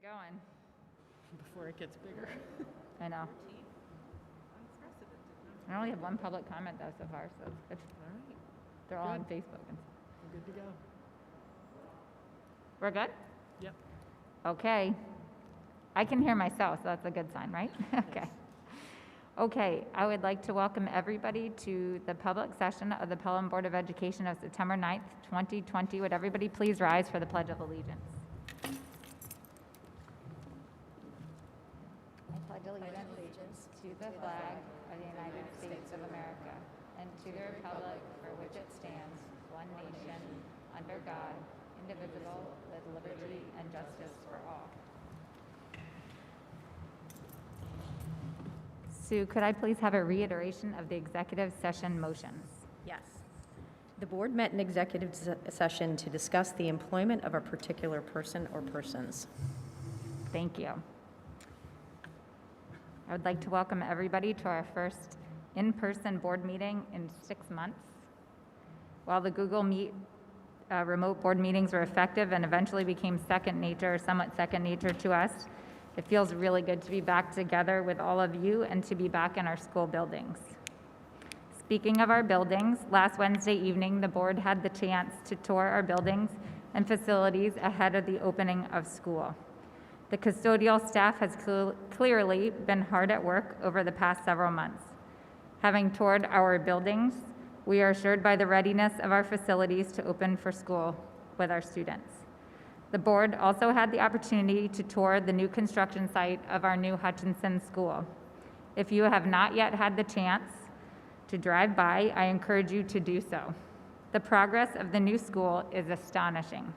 Get going. Before it gets bigger. I know. I only have one public comment though so far, so it's good. All right, They're all on Good. Facebook. we're good to go. We're good? Yep. Okay. I can hear myself, so that's a good sign, right? Okay. Yes. Okay, I would like to welcome everybody to the public session of the Pelham Board of Education of September 9th, 2020. Would everybody please rise for the Pledge of Allegiance? I pledge allegiance to the flag of the United States of America and to the republic for which it stands, one nation, under God, indivisible, with liberty and justice for all. Sue, could I please have a reiteration of the executive session motions? Yes. The board met in executive session to discuss the employment of a particular person or persons. Thank you. I would like to welcome everybody to our first in-person board meeting in 6 months. While the Google Meet remote board meetings were effective and eventually became second nature, or somewhat second nature to us, it feels really good to be back together with all of you and to be back in our school buildings. Speaking of our buildings, last Wednesday evening, the board had the chance to tour our buildings and facilities ahead of the opening of school. The custodial staff has clearly been hard at work over the past several months. Having toured our buildings, we are assured by the readiness of our facilities to open for school with our students. The board also had the opportunity to tour the new construction site of our new Hutchinson School. If you have not yet had the chance to drive by, I encourage you to do so. The progress of the new school is astonishing.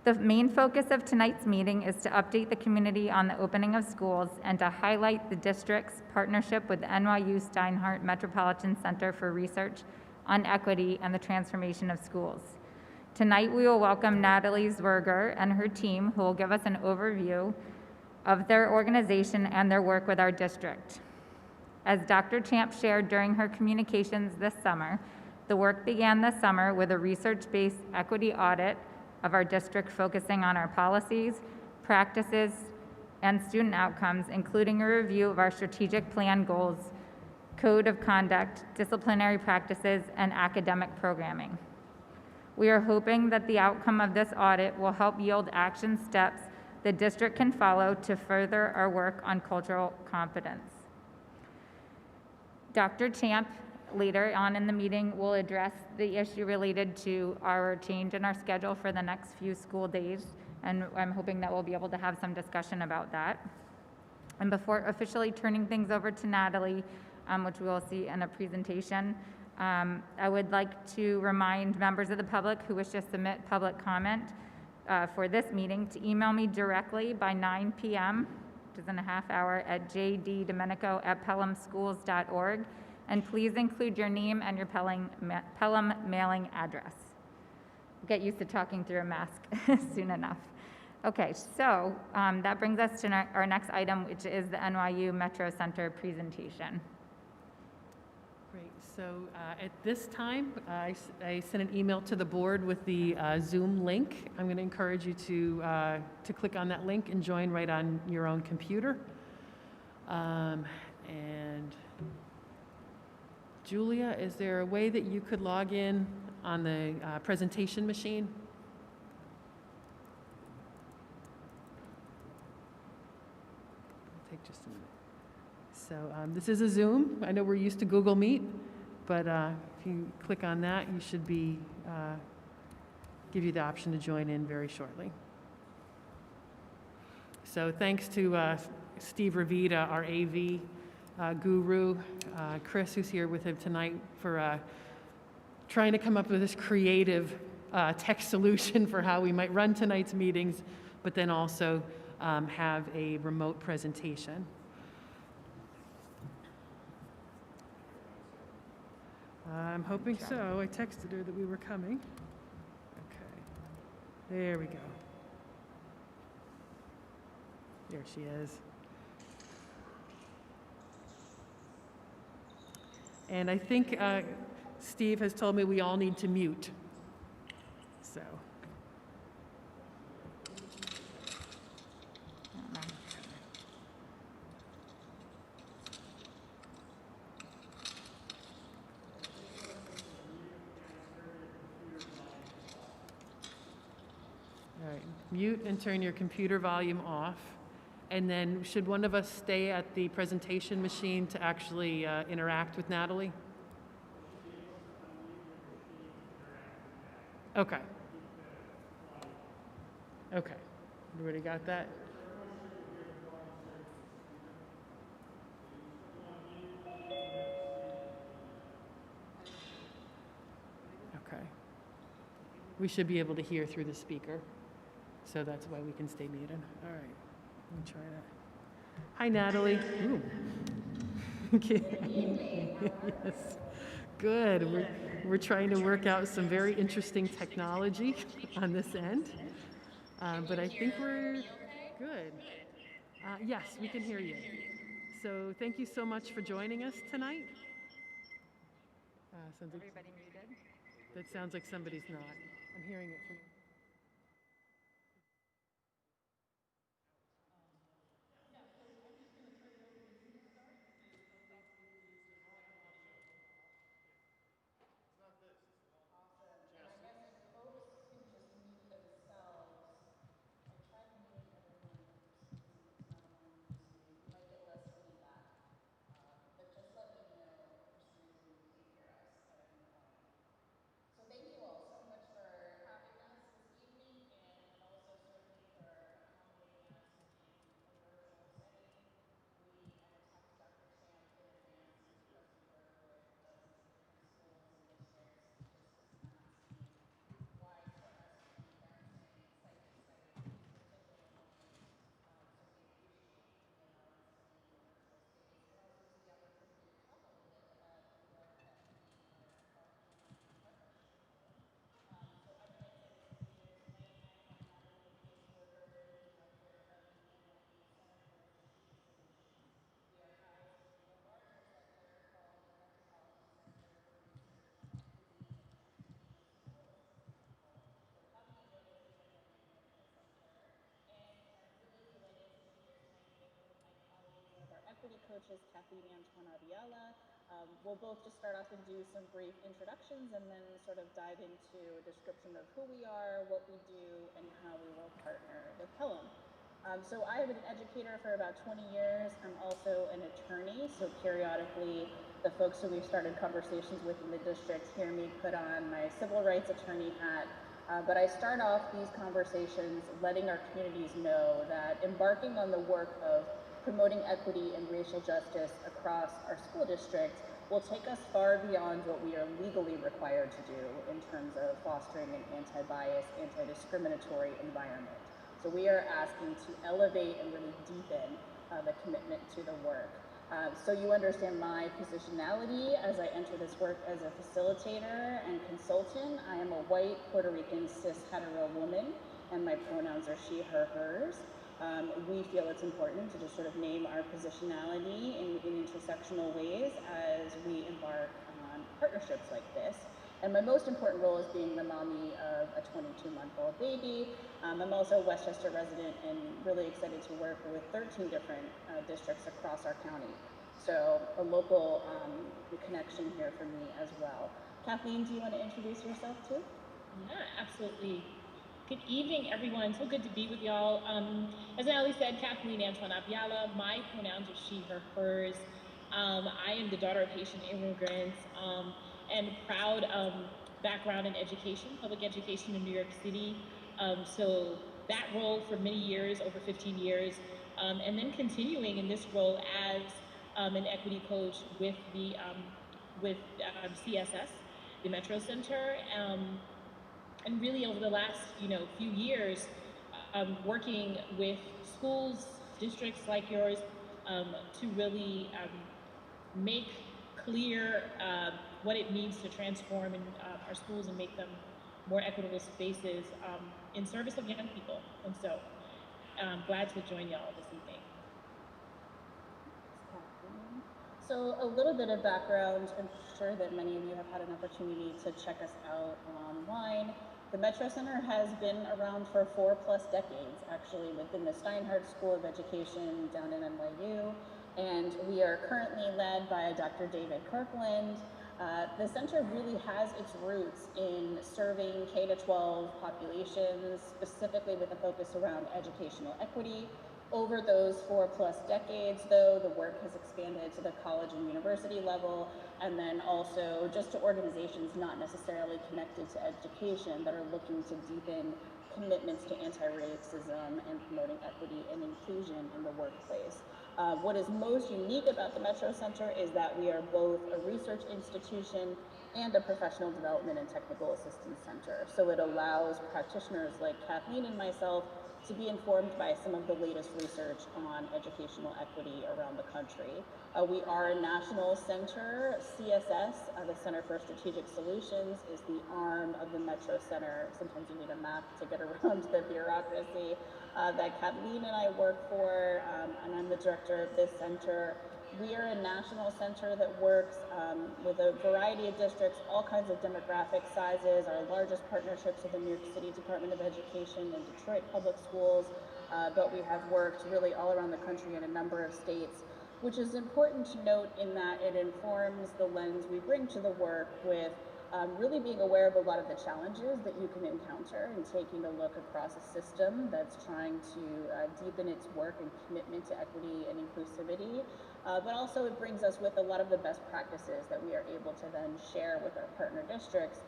The main focus of tonight's meeting is to update the community on the opening of schools and to highlight the district's partnership with the NYU Steinhardt Metropolitan Center for Research on Equity and the Transformation of Schools. Tonight, we will welcome Natalie Zwerger and her team, who will give us an overview of their organization and their work with our district. As Dr. Champ shared during her communications this summer, the work began this summer with a research-based equity audit of our district focusing on our policies, practices, and student outcomes, including a review of our strategic plan goals, code of conduct, disciplinary practices, and academic programming. We are hoping that the outcome of this audit will help yield action steps the district can follow to further our work on cultural competence. Dr. Champ, later on in the meeting, will address the issue related to our change in our schedule for the next few school days, and I'm hoping that we'll be able to have some discussion about that. And before officially turning things over to Natalie, which we will see in a presentation, I would like to remind members of the public who wish to submit public comment for this meeting to email me directly by 9 p.m., which is in a half hour, at jddomenico@pelhamschools.org. And please include your name and your Pelham mailing address. We'll get used to talking through a mask soon enough. Okay, so that brings us to our next item, which is the NYU Metro Center presentation. Great. So at this time, I sent an email to the board with the Zoom link. I'm going to encourage you to click on that link and join right on your own computer. And Julia, is there a way that you could log in on the presentation machine? It'll take just a minute. So this is a Zoom. I know we're used to Google Meet, but if you click on that, you should be give you the option to join in very shortly. So thanks to Steve Ravita, our AV guru, Chris, who's here with him tonight, for trying to come up with this creative tech solution for how we might run tonight's meetings, but then also have a remote presentation. I'm hoping so. I texted her that we were coming. Okay. There we go. There she is. And I think Steve has told me we all need to mute. So. mute and turn your computer volume off. And then should one of us stay at the presentation machine to actually interact with Natalie? Okay. Okay. Everybody got that? Okay. We should be able to hear through the speaker, so that's why we can stay muted. All right. Let me try that. Hi, Natalie. Ooh. Yes. Good. We're trying to work out some very interesting technology on this end, but I think we're good. Yes, we can hear you. So thank you so much for joining us tonight. Everybody muted? That sounds like somebody's not. I'm hearing it from. Equity coaches, Kathleen Antoine Aviala. We'll both just start off and do some brief introductions and then sort of dive into a description of who we are, what we do, and how we will partner with Pelham. So I have been an educator for about 20 years. I'm also an attorney, so periodically the folks who we've started conversations with in the district hear me put on my civil rights attorney hat. But I start off these conversations letting our communities know that embarking on the work of promoting equity and racial justice across our school district will take us far beyond what we are legally required to do in terms of fostering an anti-bias, anti-discriminatory environment. So we are asking to elevate and really deepen the commitment to the work. So you understand my positionality as I enter this work as a facilitator and consultant. I am a white Puerto Rican cis hetero woman, and my pronouns are she, her, hers. We feel it's important to just sort of name our positionality in intersectional ways as we embark on partnerships like this. And my most important role is being the mommy of a 22-month-old baby. I'm also a Westchester resident and really excited to work with 13 different districts across our county. So a local connection here for me as well. Kathleen, do you want to introduce yourself too? Yeah, absolutely. Good evening, everyone. So good to be with y'all. As Natalie said, Kathleen Antoine Aviala. My pronouns are she, her, hers. I am the daughter of Haitian immigrants and proud background in education, public education in New York City. So that role for many years, over 15 years, and then continuing in this role as an equity coach with the CSS, the Metro Center. And really over the last, few years, working with schools, districts like yours, to really make clear what it means to transform our schools and make them more equitable spaces in service of young people. And so glad to join y'all this evening. So a little bit of background. I'm sure that many of you have had an opportunity to check us out online. The Metro Center has been around for 4+ decades, actually, within the Steinhardt School of Education down in NYU. And we are currently led by Dr. David Kirkland, The center really has its roots in serving K-12 populations, specifically with a focus around educational equity. Over those 4+ decades, though, the work has expanded to the college and university level, and then also just to organizations not necessarily connected to education that are looking to deepen commitments to anti-racism and promoting equity and inclusion in the workplace. What is most unique about the Metro Center is that we are both a research institution and a professional development and technical assistance center. So it allows practitioners like Kathleen and myself to be informed by some of the latest research on educational equity around the country. We are a national center. CSS, the Center for Strategic Solutions, is the arm of the Metro Center. Sometimes you need a map to get around the bureaucracy that Kathleen and I work for, and I'm the director of this center. We are a national center that works with a variety of districts, all kinds of demographic sizes. Our largest partnerships are the New York City Department of Education and Detroit Public Schools, but we have worked really all around the country in a number of states, which is important to note in that it informs the lens we bring to the work with really being aware of a lot of the challenges that you can encounter and taking a look across a system that's trying to deepen its work and commitment to equity and inclusivity. But also it brings us with a lot of the best practices that we are able to then share with our partner districts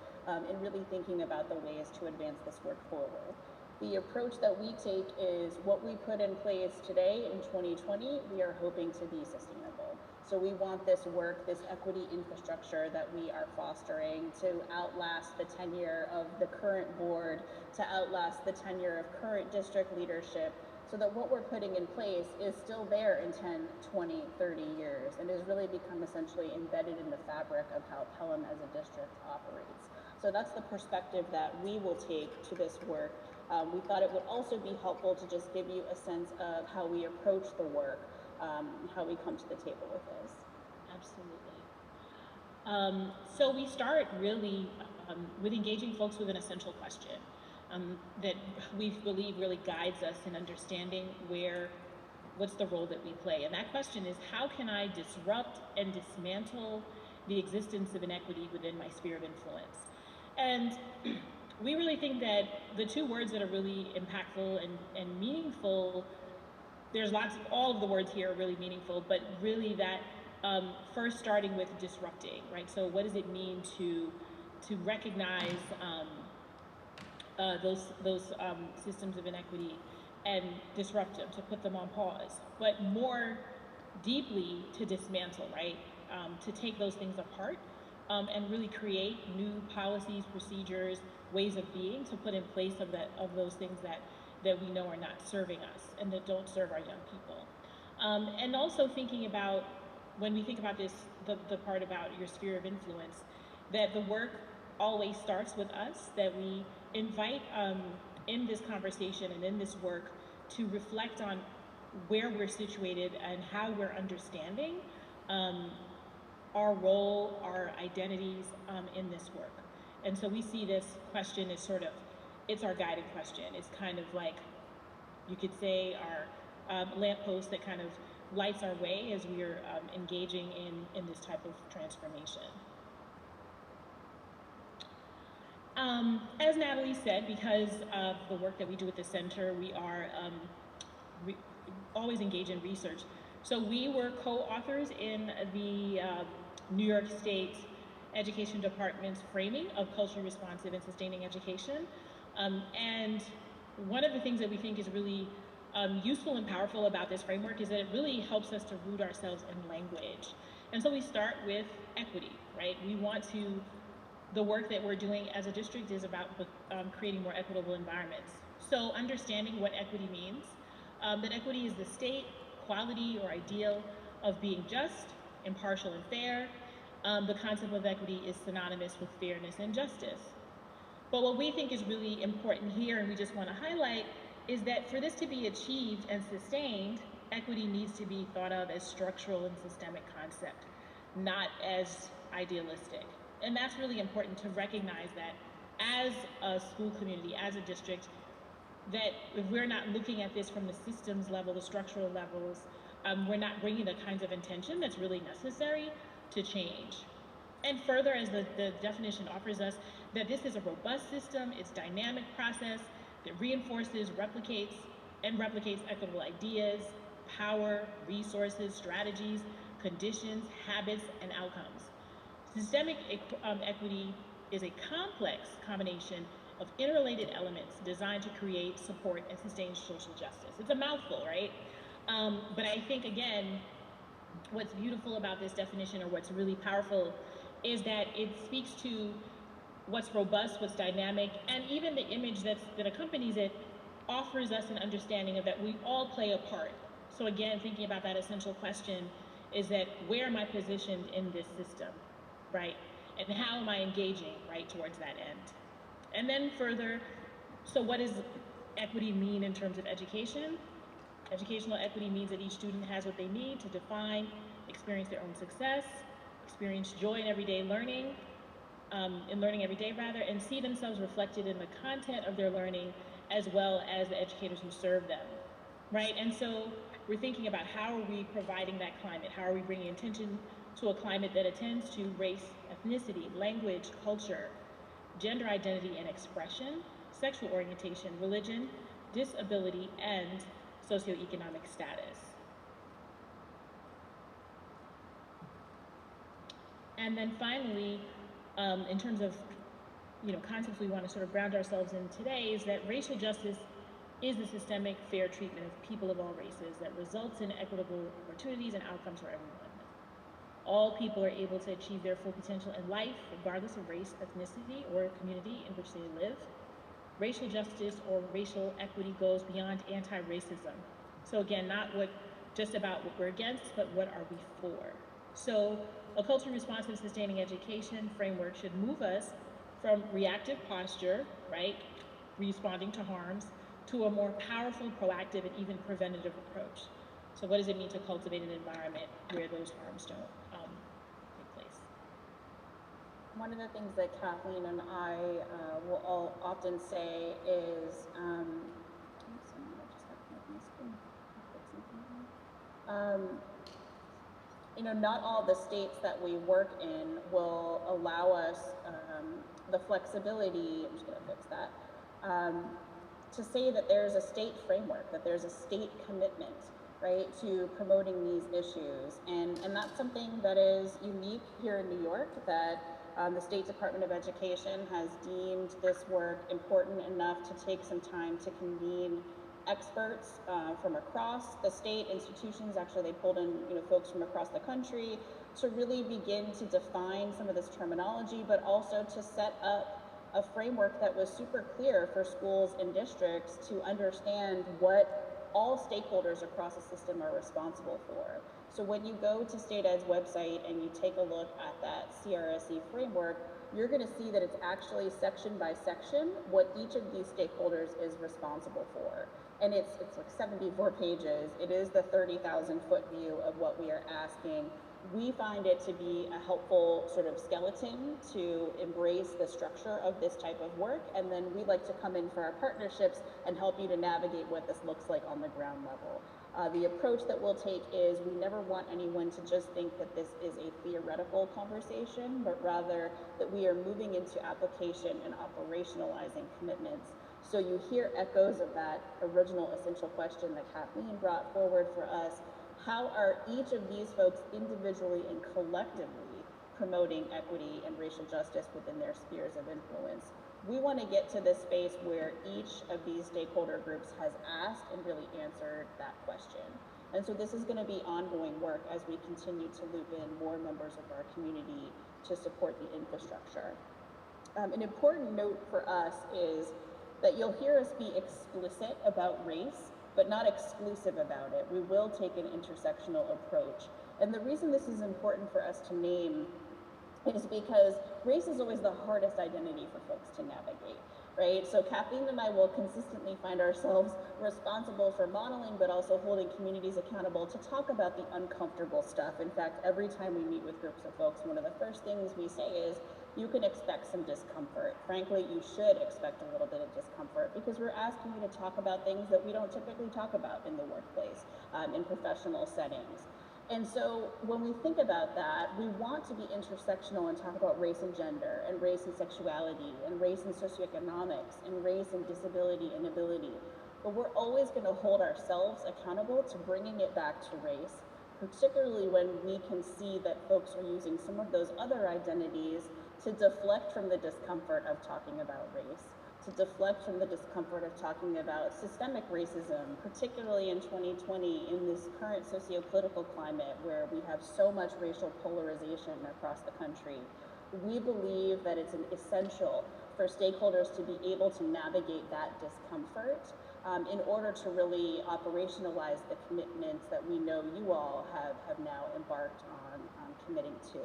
in really thinking about the ways to advance this work forward. The approach that we take is what we put in place today in 2020, we are hoping to be sustainable. So we want this work, this equity infrastructure that we are fostering to outlast the tenure of the current board, to outlast the tenure of current district leadership, so that what we're putting in place is still there in 10, 20, 30 years, and has really become essentially embedded in the fabric of how Pelham as a district operates. So that's the perspective that we will take to this work. We thought it would also be helpful to just give you a sense of how we approach the work, how we come to the table with this. Absolutely. So we start really with engaging folks with an essential question that we believe really guides us in understanding what's the role that we play. And that question is, how can I disrupt and dismantle the existence of inequity within my sphere of influence? And we really think that the two words that are really impactful and meaningful, there's all of the words here are really meaningful, but really that first starting with disrupting, right? So what does it mean to recognize those systems of inequity and disrupt them, to put them on pause, but more deeply to dismantle, right? To take those things apart and really create new policies, procedures, ways of being to put in place of those things that we know are not serving us and that don't serve our young people. And also thinking about, when we think about this, the part about your sphere of influence, that the work always starts with us, that we invite in this conversation and in this work to reflect on where we're situated and how we're understanding our role, our identities in this work. And so we see this question as sort of, it's our guiding question. It's kind of like, you could say, our lamppost that kind of lights our way as we are engaging in this type of transformation. As Natalie said, because of the work that we do at the center, we are always engaged in research. So we were co-authors in the New York State Education Department's framing of culturally responsive and sustaining education. And one of the things that we think is really useful and powerful about this framework is that it really helps us to root ourselves in language. And so we start with equity, right? We want to, the work that we're doing as a district is about creating more equitable environments. So understanding what equity means, that equity is the state, quality, or ideal of being just, impartial, and fair. The concept of equity is synonymous with fairness and justice. But what we think is really important here, and we just want to highlight, is that for this to be achieved and sustained, equity needs to be thought of as structural and systemic concept, not as idealistic. And that's really important to recognize that as a school community, as a district, that if we're not looking at this from the systems level, the structural levels, we're not bringing the kinds of intention that's really necessary to change. And further, as the definition offers us, that this is a robust system, it's dynamic process that reinforces, replicates equitable ideas, power, resources, strategies, conditions, habits, and outcomes. Systemic equity is a complex combination of interrelated elements designed to create, support, and sustain social justice. It's a mouthful, right? But I think, again, what's beautiful about this definition, or what's really powerful, is that it speaks to what's robust, what's dynamic, and even the image that accompanies it offers us an understanding of that we all play a part. So again, thinking about that essential question is that where am I positioned in this system, right? And how am I engaging, right, towards that end? And then further, so what does equity mean in terms of education? Educational equity means that each student has what they need to define, experience their own success, experience joy in everyday learning, in learning every day rather, and see themselves reflected in the content of their learning as well as the educators who serve them, right? And so we're thinking about how are we providing that climate? How are we bringing attention to a climate that attends to race, ethnicity, language, culture, gender identity and expression, sexual orientation, religion, disability, and socioeconomic status. And then finally, in terms of concepts we want to sort of ground ourselves in today, is that racial justice is the systemic fair treatment of people of all races that results in equitable opportunities and outcomes for everyone. All people are able to achieve their full potential in life, regardless of race, ethnicity, or community in which they live. Racial justice or racial equity goes beyond anti-racism. So again, not just about what we're against, but what are we for? So a culturally responsive sustaining education framework should move us from reactive posture, right, responding to harms, to a more powerful, proactive, and even preventative approach. So what does it mean to cultivate an environment where those harms don't take place? One of the things that Kathleen and I will all often say is, not all the states that we work in will allow us the flexibility, I'm just going to fix that, to say that there's a state framework, that there's a state commitment, right, to promoting these issues. And that's something that is unique here in New York, that the State Department of Education has deemed this work important enough to take some time to convene experts from across the state institutions. Actually, they pulled in folks from across the country to really begin to define some of this terminology, but also to set up a framework that was super clear for schools and districts to understand what all stakeholders across the system are responsible for. So when you go to State Ed's website and you take a look at that CRSE framework, you're going to see that it's actually section by section what each of these stakeholders is responsible for. And it's like 74 pages. It is the 30,000-foot view of what we are asking. We find it to be a helpful sort of skeleton to embrace the structure of this type of work, and then we like to come in for our partnerships and help you to navigate what this looks like on the ground level. The approach that we'll take is we never want anyone to just think that this is a theoretical conversation, but rather that we are moving into application and operationalizing commitments. So you hear echoes of that original essential question that Kathleen brought forward for us. How are each of these folks individually and collectively promoting equity and racial justice within their spheres of influence? We want to get to this space where each of these stakeholder groups has asked and really answered that question. And so this is going to be ongoing work as we continue to loop in more members of our community to support the infrastructure. An important note for us is that you'll hear us be explicit about race, but not exclusive about it. We will take an intersectional approach. And the reason this is important for us to name is because race is always the hardest identity for folks to navigate, right? So Kathleen and I will consistently find ourselves responsible for modeling, but also holding communities accountable to talk about the uncomfortable stuff. In fact, every time we meet with groups of folks, one of the first things we say is, you can expect some discomfort. Frankly, you should expect a little bit of discomfort because we're asking you to talk about things that we don't typically talk about in the workplace, in professional settings. And so when we think about that, we want to be intersectional and talk about race and gender, and race and sexuality, and race and socioeconomics, and race and disability and ability. But we're always going to hold ourselves accountable to bringing it back to race, particularly when we can see that folks are using some of those other identities to deflect from the discomfort of talking about race, to deflect from the discomfort of talking about systemic racism, particularly in 2020 in this current socio-political climate where we have so much racial polarization across the country. We believe that it's essential for stakeholders to be able to navigate that discomfort in order to really operationalize the commitments that we know you all have now embarked on committing to.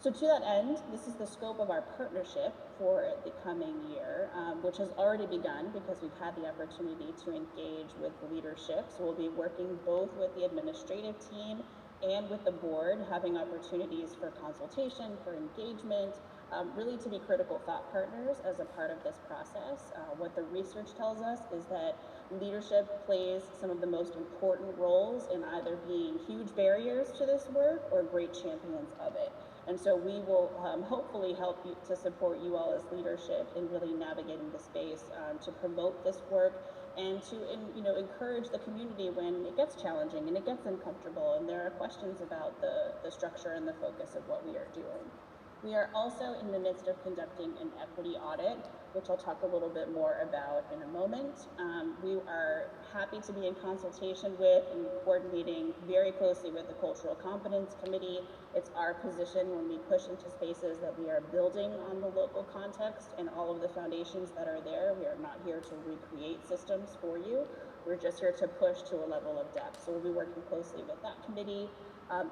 So to that end, this is the scope of our partnership for the coming year, which has already begun because we've had the opportunity to engage with leadership. So we'll be working both with the administrative team and with the board, having opportunities for consultation, for engagement, really to be critical thought partners as a part of this process. What the research tells us is that leadership plays some of the most important roles in either being huge barriers to this work or great champions of it. And so we will hopefully help you to support you all as leadership in really navigating the space to promote this work and to encourage the community when it gets challenging and it gets uncomfortable and there are questions about the structure and the focus of what we are doing. We are also in the midst of conducting an equity audit, which I'll talk a little bit more about in a moment. We are happy to be in consultation with and coordinating very closely with the Cultural Competence Committee. It's our position when we push into spaces that we are building on the local context and all of the foundations that are there. We are not here to recreate systems for you. We're just here to push to a level of depth. So we'll be working closely with that committee.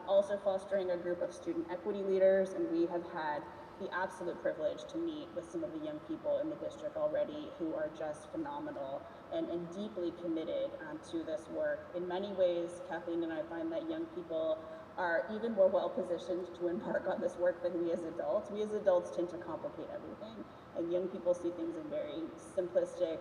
Also fostering a group of student equity leaders, and we have had the absolute privilege to meet with some of the young people in the district already who are just phenomenal and deeply committed to this work. In many ways, Kathleen and I find that young people are even more well-positioned to embark on this work than we as adults. We as adults tend to complicate everything, and young people see things in very simplistic,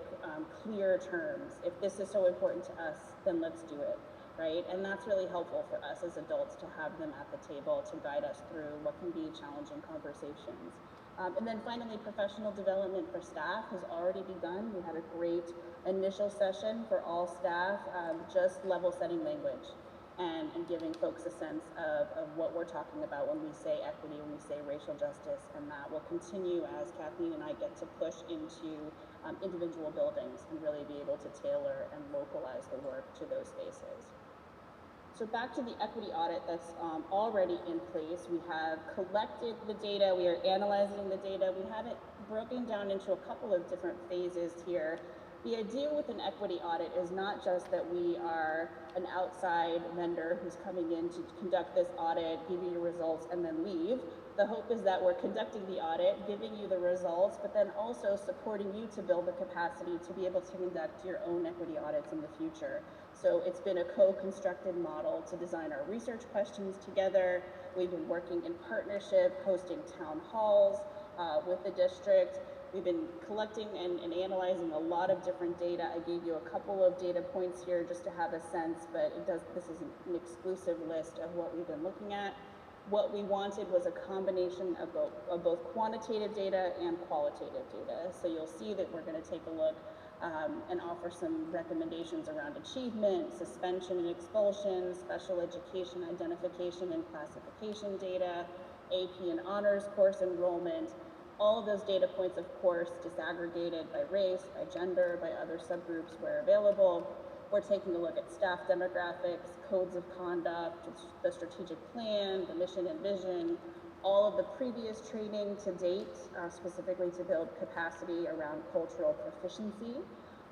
clear terms. If this is so important to us, then let's do it. Right? And that's really helpful for us as adults to have them at the table to guide us through what can be challenging conversations. And then finally, professional development for staff has already begun. We had a great initial session for all staff, just level setting language and giving folks a sense of what we're talking about when we say equity, when we say racial justice, and that will continue as Kathleen and I get to push into individual buildings and really be able to tailor and localize the work to those spaces. So back to the equity audit that's already in place. We have collected the data, we are analyzing the data. We have it broken down into a couple of different phases here. The idea with an equity audit is not just that we are an outside vendor who's coming in to conduct this audit, give you your results, and then leave. The hope is that we're conducting the audit, giving you the results, but then also supporting you to build the capacity to be able to conduct your own equity audits in the future. So it's been a co-constructed model to design our research questions together. We've been working in partnership, hosting town halls with the district. We've been collecting and analyzing a lot of different data. I gave you a couple of data points here just to have a sense, but this is an exclusive list of what we've been looking at. What we wanted was a combination of both quantitative data and qualitative data. So you'll see that we're going to take a look and offer some recommendations around achievement, suspension and expulsion, special education identification and classification data, AP and honors course enrollment. All of those data points, of course, disaggregated by race, by gender, by other subgroups where available. We're taking a look at staff demographics, codes of conduct, the strategic plan, the mission and vision, all of the previous training to date, specifically to build capacity around cultural proficiency.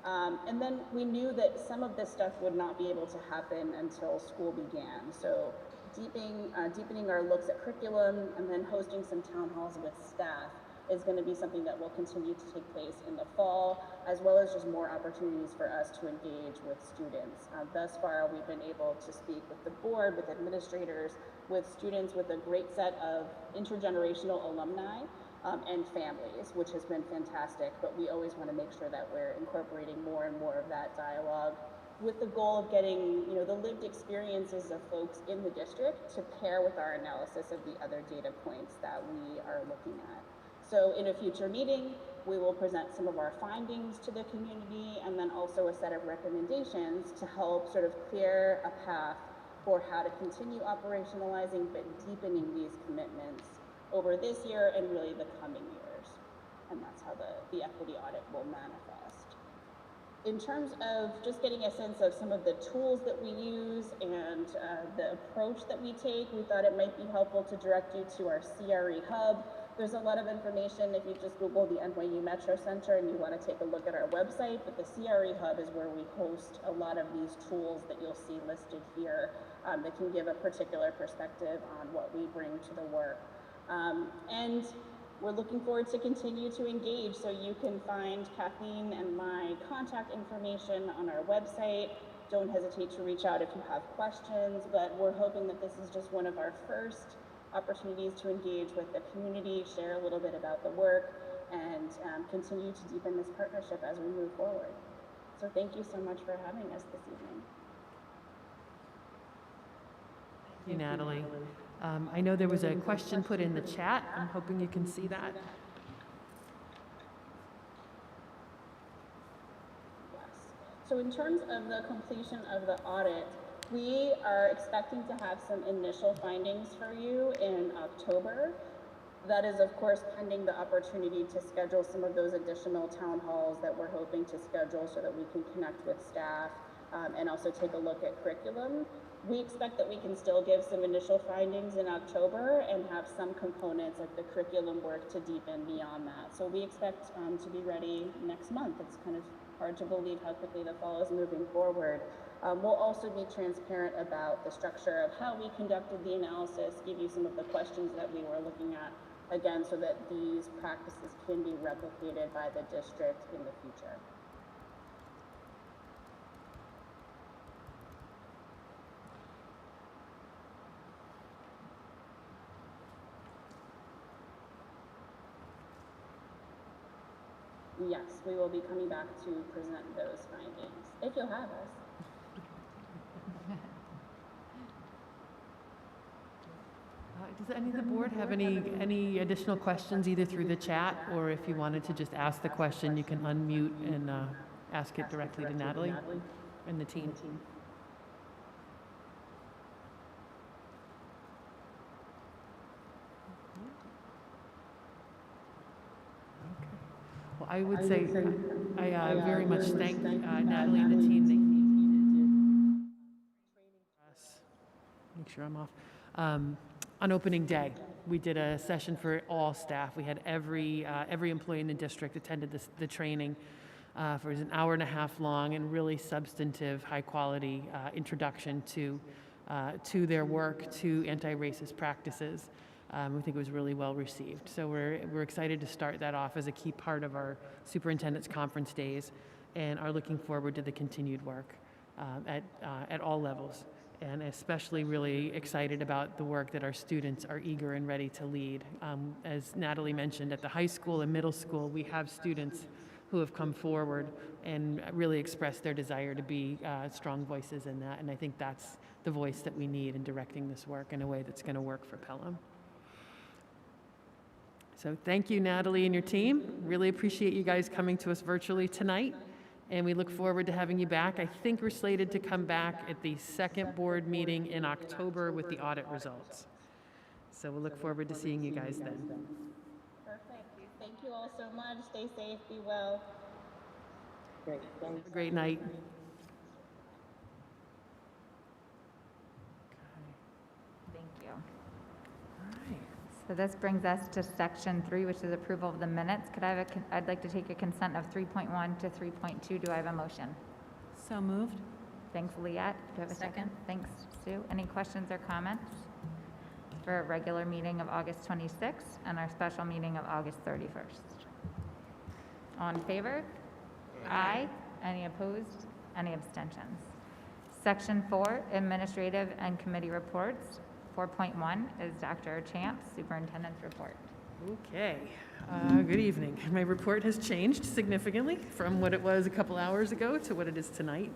And then we knew that some of this stuff would not be able to happen until school began. So deepening our looks at curriculum and then hosting some town halls with staff is going to be something that will continue to take place in the fall, as well as just more opportunities for us to engage with students. Thus far, we've been able to speak with the board, with administrators, with students, with a great set of intergenerational alumni and families, which has been fantastic, but we always want to make sure that we're incorporating more and more of that dialogue. with the goal of getting, the lived experiences of folks in the district to pair with our analysis of the other data points that we are looking at. So in a future meeting, we will present some of our findings to the community and then also a set of recommendations to help sort of clear a path for how to continue operationalizing but deepening these commitments over this year and really the coming years. And that's how the equity audit will manifest. In terms of just getting a sense of some of the tools that we use and the approach that we take, we thought it might be helpful to direct you to our CRE hub. There's a lot of information if you just Google the NYU Metro Center and you want to take a look at our website, but the CRE hub is where we host a lot of these tools that you'll see listed here that can give a particular perspective on what we bring to the work. And we're looking forward to continue to engage, so you can find Kathleen and my contact information on our website. Don't hesitate to reach out if you have questions, but we're hoping that this is just one of our first opportunities to engage with the community, share a little bit about the work, and continue to deepen this partnership as we move forward. So thank you so much for having us this evening. Thank you, Natalie. I know there was a question put in the chat. I'm hoping you can see that. Yes. So in terms of the completion of the audit, we are expecting to have some initial findings for you in October. That is, of course, pending the opportunity to schedule some of those additional town halls that we're hoping to schedule so that we can connect with staff and also take a look at curriculum. We expect that we can still give some initial findings in October and have some components like the curriculum work to deepen beyond that. So we expect to be ready next month. It's kind of hard to believe how quickly the fall is moving forward. We'll also be transparent about the structure of how we conducted the analysis, give you some of the questions that we were looking at, again, so that these practices can be replicated by the district in the future. Yes, we will be coming back to present those findings, if you'll have us. Does any of the board have any additional questions, either through the chat, or if you wanted to just ask the question, you can unmute and ask it directly to Natalie and the team. Well, I would say I very much thank Natalie and the team. They did training for us. Make sure I'm off. On opening day, we did a session for all staff. We had every employee in the district attended the training for an hour and a half long and really substantive, high quality introduction to their work, to anti-racist practices. We think it was really well received. So we're excited to start that off as a key part of our superintendent's conference days, and are looking forward to the continued work at all levels. And especially really excited about the work that our students are eager and ready to lead. As Natalie mentioned, at the high school and middle school, we have students who have come forward and really expressed their desire to be strong voices in that. And I think that's the voice that we need in directing this work in a way that's going to work for Pelham. So thank you, Natalie and your team. Really appreciate you guys coming to us virtually tonight. And we look forward to having you back. I think we're slated to come back at the second board meeting in October with the audit results. So we'll look forward to seeing you guys then. Perfect. Thank you all so much. Stay safe, be well. Great, thanks. Have a great night. Thank you. All right. So this brings us to section 3, which is approval of the minutes. Could I have I'd like to take a consent of 3.1 to 3.2. Do I have a motion? So moved. Thanks, Leanne. Do I have a second? Thanks, Sue. Any questions or comments for a regular meeting of August 26th and our special meeting of August 31st? All in favor? Aye. Any opposed? Any abstentions? Section 4, administrative and committee reports. 4.1 is Dr. Champ's superintendent's report. Okay. Good evening. My report has changed significantly from what it was a couple hours ago to what it is tonight.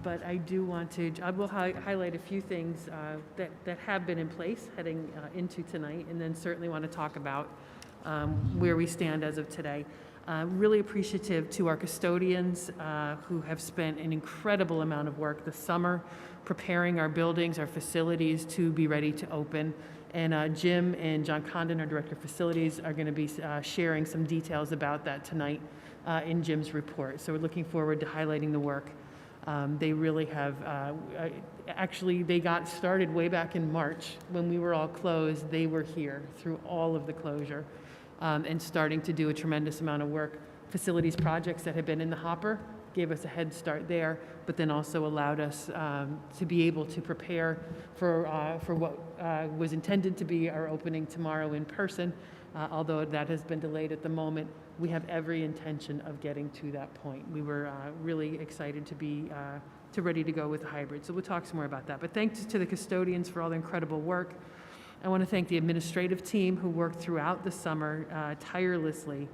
But I do want to, I will highlight a few things that have been in place heading into tonight, and then certainly want to talk about where we stand as of today. Really appreciative to our custodians who have spent an incredible amount of work this summer preparing our buildings, our facilities to be ready to open. And Jim and John Condon, our Director of Facilities, are going to be sharing some details about that tonight in Jim's report. So we're looking forward to highlighting the work. They really have, actually they got started way back in March when we were all closed. They were here through all of the closure and starting to do a tremendous amount of work. Facilities projects that had been in the hopper gave us a head start there, but then also allowed us to be able to prepare for what was intended to be our opening tomorrow in person. Although that has been delayed at the moment, we have every intention of getting to that point. We were really excited to be ready to go with the hybrid. So we'll talk some more about that. But thanks to the custodians for all the incredible work. I want to thank the administrative team who worked throughout the summer tirelessly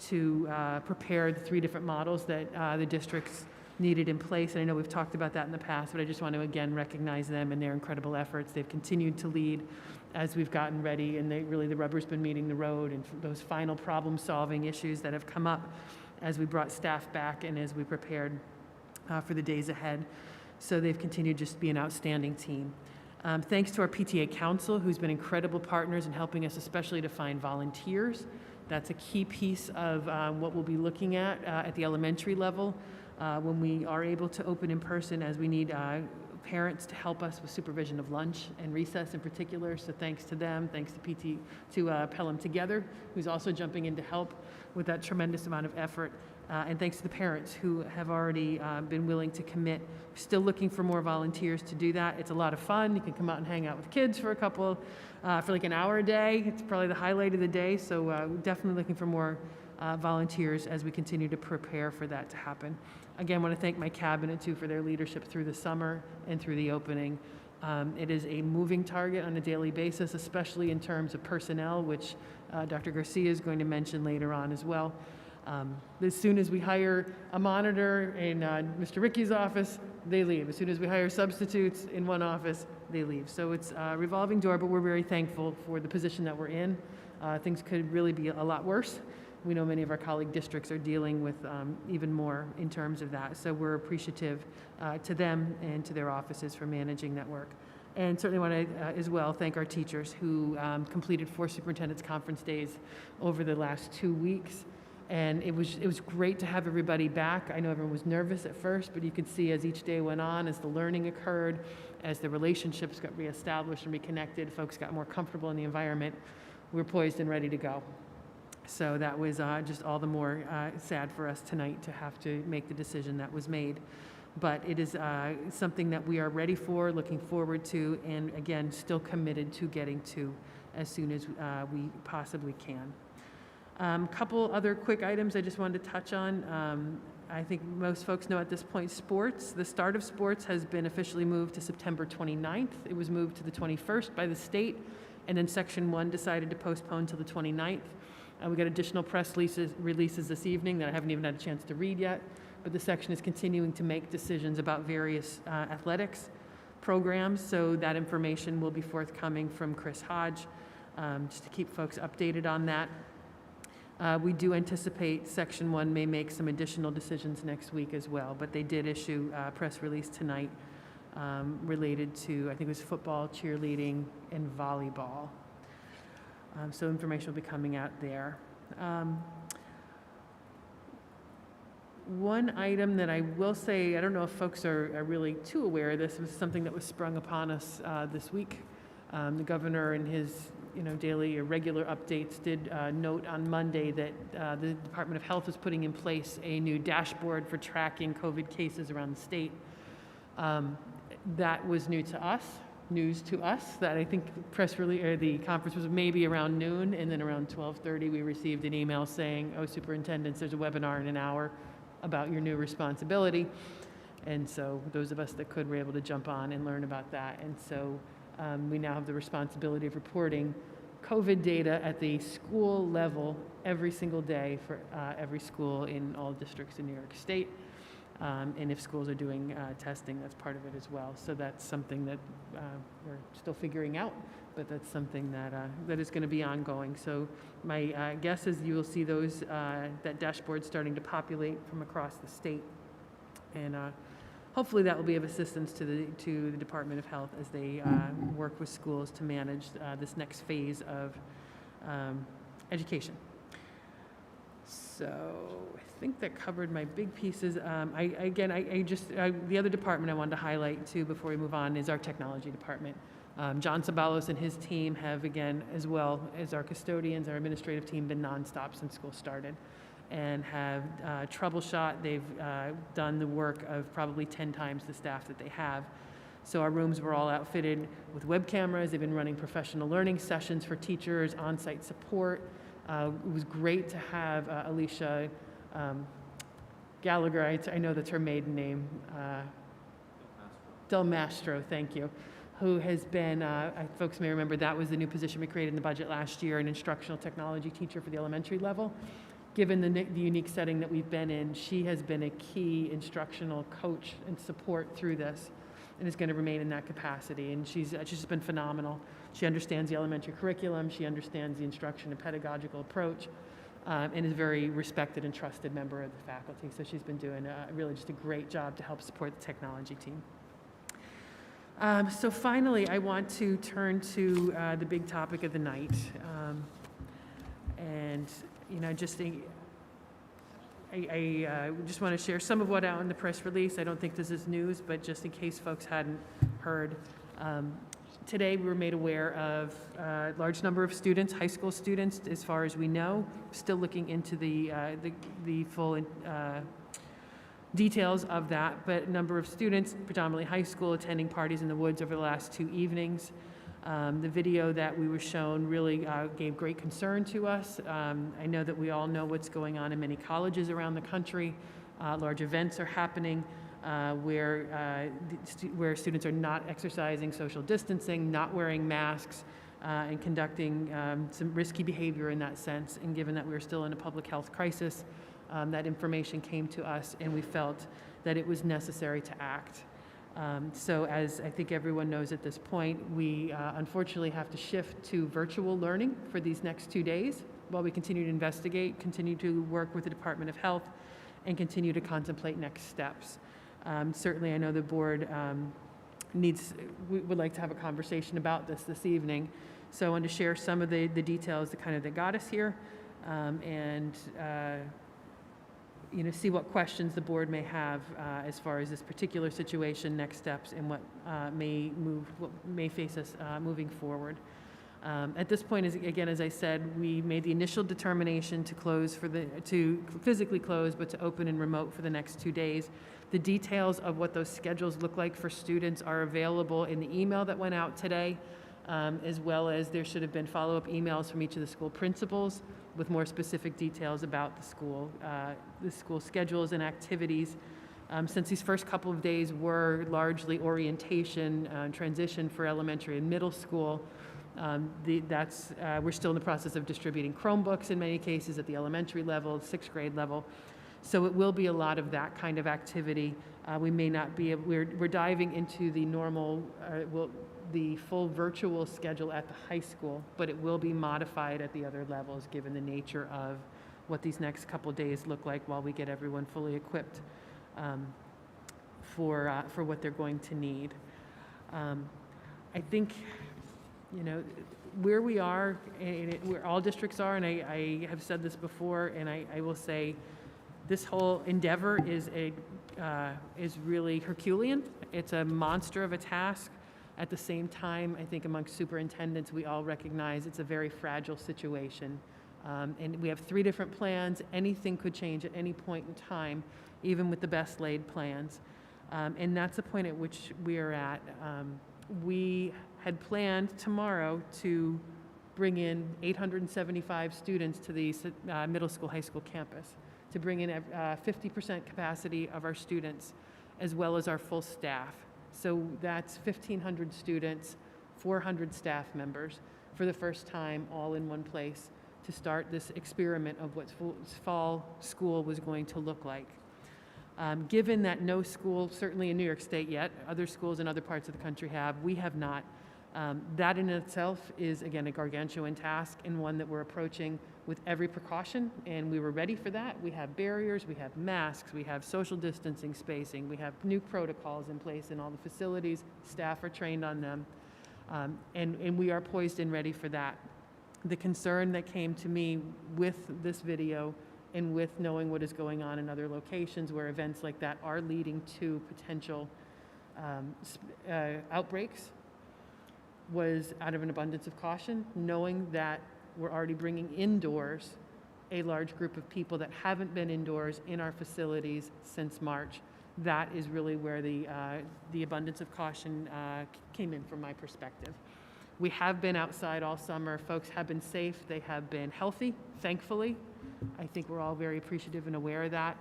to prepare the 3 different models that the districts needed in place. And I know we've talked about that in the past, but I just want to again recognize them and their incredible efforts. They've continued to lead as we've gotten ready, and the rubber's been meeting the road, and those final problem-solving issues that have come up as we brought staff back and as we prepared for the days ahead. So they've continued just to be an outstanding team. Thanks to our PTA Council, who's been incredible partners in helping us, especially to find volunteers. That's a key piece of what we'll be looking at the elementary level when we are able to open in person, as we need parents to help us with supervision of lunch and recess in particular. So thanks to them, thanks to Pelham Together, who's also jumping in to help with that tremendous amount of effort. And thanks to the parents who have already been willing to commit. Still looking for more volunteers to do that. It's a lot of fun. You can come out and hang out with kids for like an hour a day. It's probably the highlight of the day. So definitely looking for more volunteers as we continue to prepare for that to happen. Again, I want to thank my cabinet too for their leadership through the summer and through the opening. It is a moving target on a daily basis, especially in terms of personnel, which Dr. Garcia is going to mention later on as well. As soon as we hire a monitor in Mr. Ricky's office, they leave. As soon as we hire substitutes in one office, they leave. So it's a revolving door, but we're very thankful for the position that we're in. Things could really be a lot worse. We know many of our colleague districts are dealing with even more in terms of that. So we're appreciative to them and to their offices for managing that work. And certainly want to as well thank our teachers who completed 4 superintendent's conference days over the last 2 weeks. And it was great to have everybody back. I know everyone was nervous at first, but you could see as each day went on, as the learning occurred, as the relationships got reestablished and reconnected, folks got more comfortable in the environment, we were poised and ready to go. So that was just all the more sad for us tonight to have to make the decision that was made. But it is something that we are ready for, looking forward to, and again, still committed to getting to as soon as we possibly can. Couple other quick items I just wanted to touch on. I think most folks know at this point sports. The start of sports has been officially moved to September 29th. It was moved to the 21st by the state, and then Section 1 decided to postpone till the 29th. We got additional press releases this evening that I haven't even had a chance to read yet, but the section is continuing to make decisions about various athletics programs, so that information will be forthcoming from Chris Hodge, just to keep folks updated on that. We do anticipate Section 1 may make some additional decisions next week as well, but they did issue a press release tonight related to, I think it was football, cheerleading, and volleyball. So information will be coming out there. One item that I will say, I don't know if folks are really too aware of this, was something that was sprung upon us this week. The governor in his daily or regular updates did note on Monday that the Department of Health is putting in place a new dashboard for tracking COVID cases around the state. That was news to us, that I think press release or the conference was maybe around noon, and then around 12:30 we received an email saying, "Oh, superintendents, there's a webinar in an hour about your new responsibility." And so those of us that could were able to jump on and learn about that. And so we now have the responsibility of reporting COVID data at the school level every single day for every school in all districts in New York State. And if schools are doing testing, that's part of it as well. So that's something that we're still figuring out, but that's something that is going to be ongoing. So my guess is you will see those that dashboard starting to populate from across the state, and hopefully that will be of assistance to the Department of Health as they work with schools to manage this next phase of education. So I think that covered my big pieces. The other department I wanted to highlight too before we move on is our technology department. John Sabalos and his team have, again, as well as our custodians, our administrative team, been nonstop since school started and have troubleshot. They've done the work of probably 10 times the staff that they have. So our rooms were all outfitted with web cameras. They've been running professional learning sessions for teachers, on-site support. It was great to have Alicia Gallagher, I know that's her maiden name, Del Mastro, thank you, who has been, folks may remember that was the new position we created in the budget last year, an instructional technology teacher for the elementary level. Given the unique setting that we've been in, she has been a key instructional coach and support through this and is going to remain in that capacity. And she's just been phenomenal. She understands the elementary curriculum, she understands the instruction and pedagogical approach, and is a very respected and trusted member of the faculty. So she's been doing really just a great job to help support the technology team. So finally, I want to turn to the big topic of the night. And, you know, I just want to share some of what out in the press release. I don't think this is news, but just in case folks hadn't heard. Today, we were made aware of a large number of students, high school students, as far as we know, still looking into the full details of that, but a number of students, predominantly high school, attending parties in the woods over the last 2 evenings. The video that we were shown really gave great concern to us. I know that we all know what's going on in many colleges around the country. Large events are happening where students are not exercising social distancing, not wearing masks, and conducting some risky behavior in that sense. And given that we're still in a public health crisis, that information came to us and we felt that it was necessary to act. So as I think everyone knows at this point, we unfortunately have to shift to virtual learning for these next 2 days while we continue to investigate, continue to work with the Department of Health, and continue to contemplate next steps. Certainly I know the board would like to have a conversation about this evening. So I wanted to share some of the details that got us here, and see what questions the board may have as far as this particular situation, next steps, and what may face us moving forward. At this point, again, as I said, we made the initial determination to physically close, but to open and remote for the next 2 days. The details of what those schedules look like for students are available in the email that went out today, as well as there should have been follow-up emails from each of the school principals with more specific details about the school schedules and activities. Since these first couple of days were largely orientation, transition for elementary and middle school, we're still in the process of distributing Chromebooks in many cases at the elementary level, 6th grade level. So it will be a lot of that kind of activity. We may not be able, we're diving into the normal, the full virtual schedule at the high school, but it will be modified at the other levels given the nature of what these next couple days look like while we get everyone fully equipped for what they're going to need. I think, where we are, where all districts are, and I have said this before, and I will say, this whole endeavor is really Herculean. It's a monster of a task. At the same time, I think amongst superintendents, we all recognize it's a very fragile situation. And we have 3 different plans. Anything could change at any point in time, even with the best laid plans. And that's the point at which we are at. We had planned tomorrow to bring in 875 students to the middle school, high school campus, to bring in 50% capacity of our students, as well as our full staff. So that's 1,500 students, 400 staff members for the first time all in one place to start this experiment of what fall school was going to look like. Given that no school, certainly in New York State yet, other schools in other parts of the country have, we have not. That in itself is, again, a gargantuan task and one that we're approaching with every precaution, and we were ready for that. We have barriers, we have masks, we have social distancing spacing, we have new protocols in place in all the facilities, staff are trained on them, and we are poised and ready for that. The concern that came to me with this video and with knowing what is going on in other locations where events like that are leading to potential outbreaks was out of an abundance of caution, knowing that we're already bringing indoors a large group of people that haven't been indoors in our facilities since March. That is really where the abundance of caution came in from my perspective. We have been outside all summer. Folks have been safe. They have been healthy, thankfully. I think we're all very appreciative and aware of that.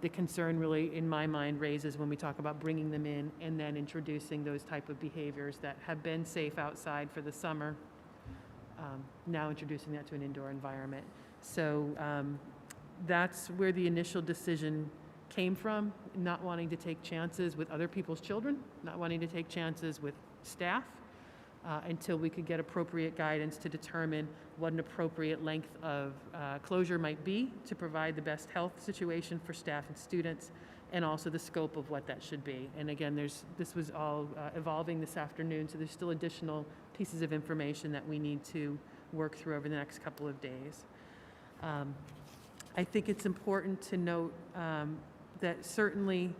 The concern really, in my mind, raises when we talk about bringing them in and then introducing those type of behaviors that have been safe outside for the summer, now introducing that to an indoor environment. So that's where the initial decision came from, not wanting to take chances with other people's children, not wanting to take chances with staff, until we could get appropriate guidance to determine what an appropriate length of closure might be to provide the best health situation for staff and students, and also the scope of what that should be. And again, this was all evolving this afternoon, so there's still additional pieces of information that we need to work through over the next couple of days. I think it's important to note that certainly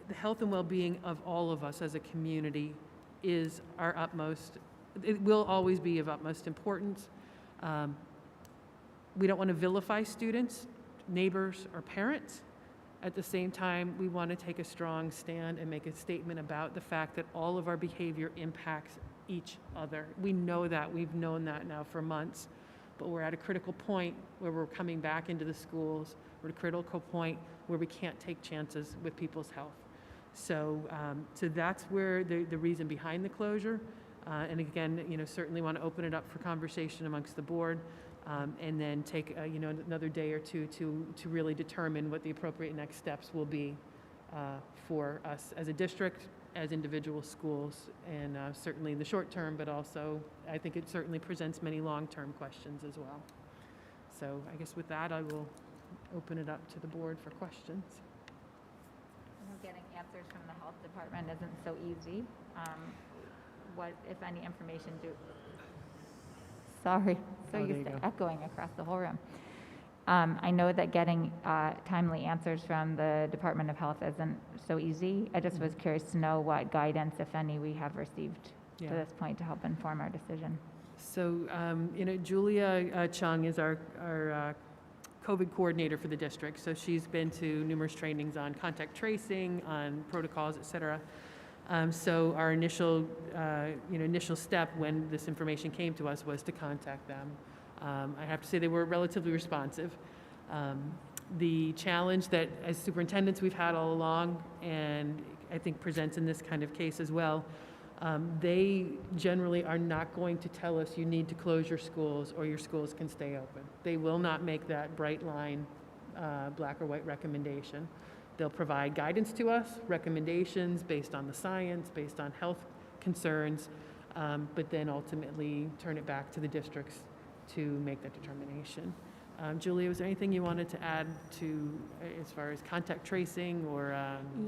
the health and well-being of all of us as a community is our utmost, it will always be of utmost importance. We don't want to vilify students, neighbors, or parents. At the same time, we want to take a strong stand and make a statement about the fact that all of our behavior impacts each other. We know that, we've known that now for months, but we're at a critical point where we're coming back into the schools. We're at a critical point where we can't take chances with people's health. So that's where the reason behind the closure. And again, certainly want to open it up for conversation amongst the board, and then take another day or two to really determine what the appropriate next steps will be for us as a district, as individual schools, and certainly in the short term, but also I think it certainly presents many long-term questions as well. So I guess with that, I will open it up to the board for questions. Getting answers from the health department isn't so easy. What, if any, information sorry, so used to echoing across the whole room. I know that getting timely answers from the Department of Health isn't so easy. I just was curious to know what guidance, if any, we have received to this point to help inform our decision. So, Julia Chung is our COVID coordinator for the district. So she's been to numerous trainings on contact tracing, on protocols, et cetera. So our initial step when this information came to us was to contact them. I have to say they were relatively responsive. The challenge that as superintendents we've had all along, and I think presents in this kind of case as well, they generally are not going to tell us you need to close your schools or your schools can stay open. They will not make that bright line black or white recommendation. They'll provide guidance to us, recommendations based on the science, based on health concerns, but then ultimately turn it back to the districts to make that determination. Julia, was there anything you wanted to add to as far as contact tracing or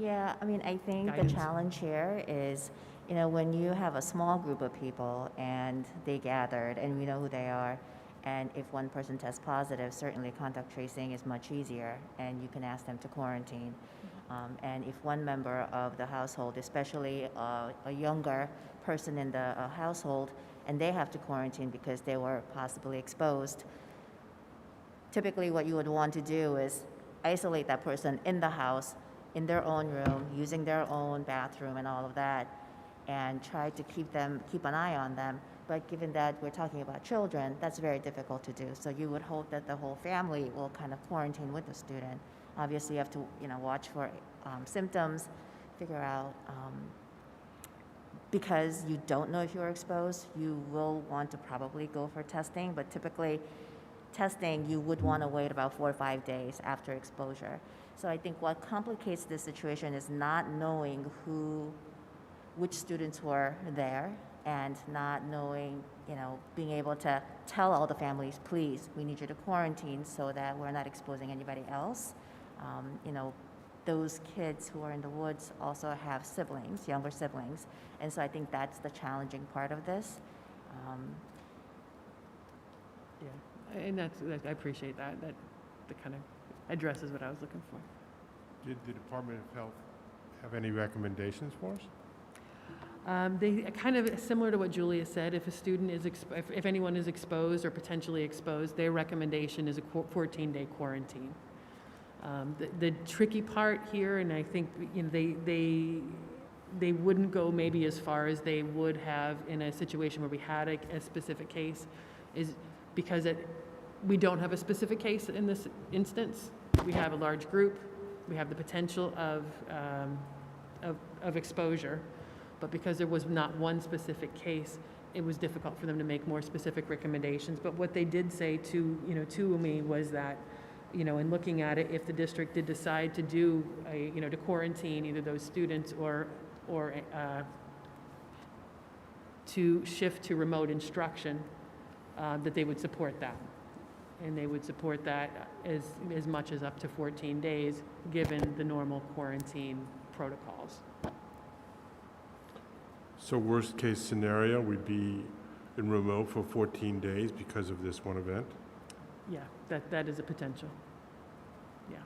Yeah, I mean, I think guidance? the challenge here is, when you have a small group of people and they gathered and we know who they are, and if one person tests positive, certainly contact tracing is much easier and you can ask them to quarantine. And if one member of the household, especially a younger person in the household, and they have to quarantine because they were possibly exposed, typically what you would want to do is isolate that person in the house, in their own room, using their own bathroom and all of that, and try to keep an eye on them. But given that we're talking about children, that's very difficult to do. So you would hope that the whole family will kind of quarantine with the student. Obviously, you have to watch for symptoms, figure out, because you don't know if you're exposed, you will want to probably go for testing, but typically testing, you would want to wait about 4 or 5 days after exposure. So I think what complicates this situation is not knowing which students were there, and not knowing, being able to tell all the families, please, we need you to quarantine so that we're not exposing anybody else. Those kids who are in the woods also have siblings, younger siblings, and so I think that's the challenging part of this. Yeah, and I appreciate that. That kind of addresses what I was looking for. Did the Department of Health have any recommendations for us? They kind of similar to what Julia said. If a student is, if anyone is exposed or potentially exposed, their recommendation is a 14-day quarantine. The tricky part here, and I think they wouldn't go maybe as far as they would have in a situation where we had a specific case, is because we don't have a specific case in this instance. We have a large group. We have the potential of exposure. But because there was not one specific case, it was difficult for them to make more specific recommendations. But what they did say to me was that, in looking at it, if the district did decide to do to quarantine either those students or to shift to remote instruction, that they would support that. And they would support that as much as up to 14 days, given the normal quarantine protocols. So worst case scenario, we'd be in remote for 14 days because of this one event? Yeah, that is a potential. Yeah.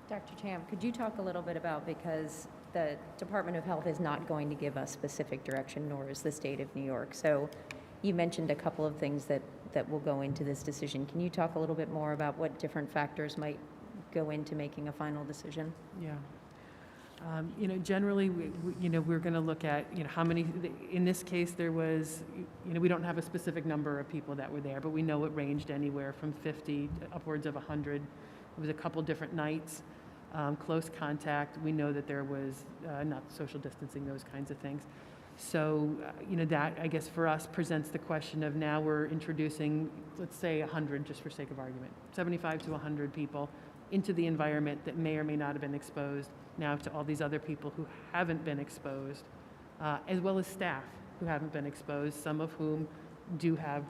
Dr. Cham, could you talk a little bit about, because the Department of Health is not going to give us specific direction, nor is the state of New York. So you mentioned a couple of things that will go into this decision. Can you talk a little bit more about what different factors might go into making a final decision? Yeah. Generally, we're going to look at, how many, in this case, there was, we don't have a specific number of people that were there, but we know it ranged anywhere from 50 to upwards of 100. It was a couple different nights, close contact. We know that there was not social distancing, those kinds of things. So, that, I guess, for us presents the question of now we're introducing, let's say 100, just for sake of argument, 75 to 100 people into the environment that may or may not have been exposed, now to all these other people who haven't been exposed, as well as staff who haven't been exposed, some of whom do have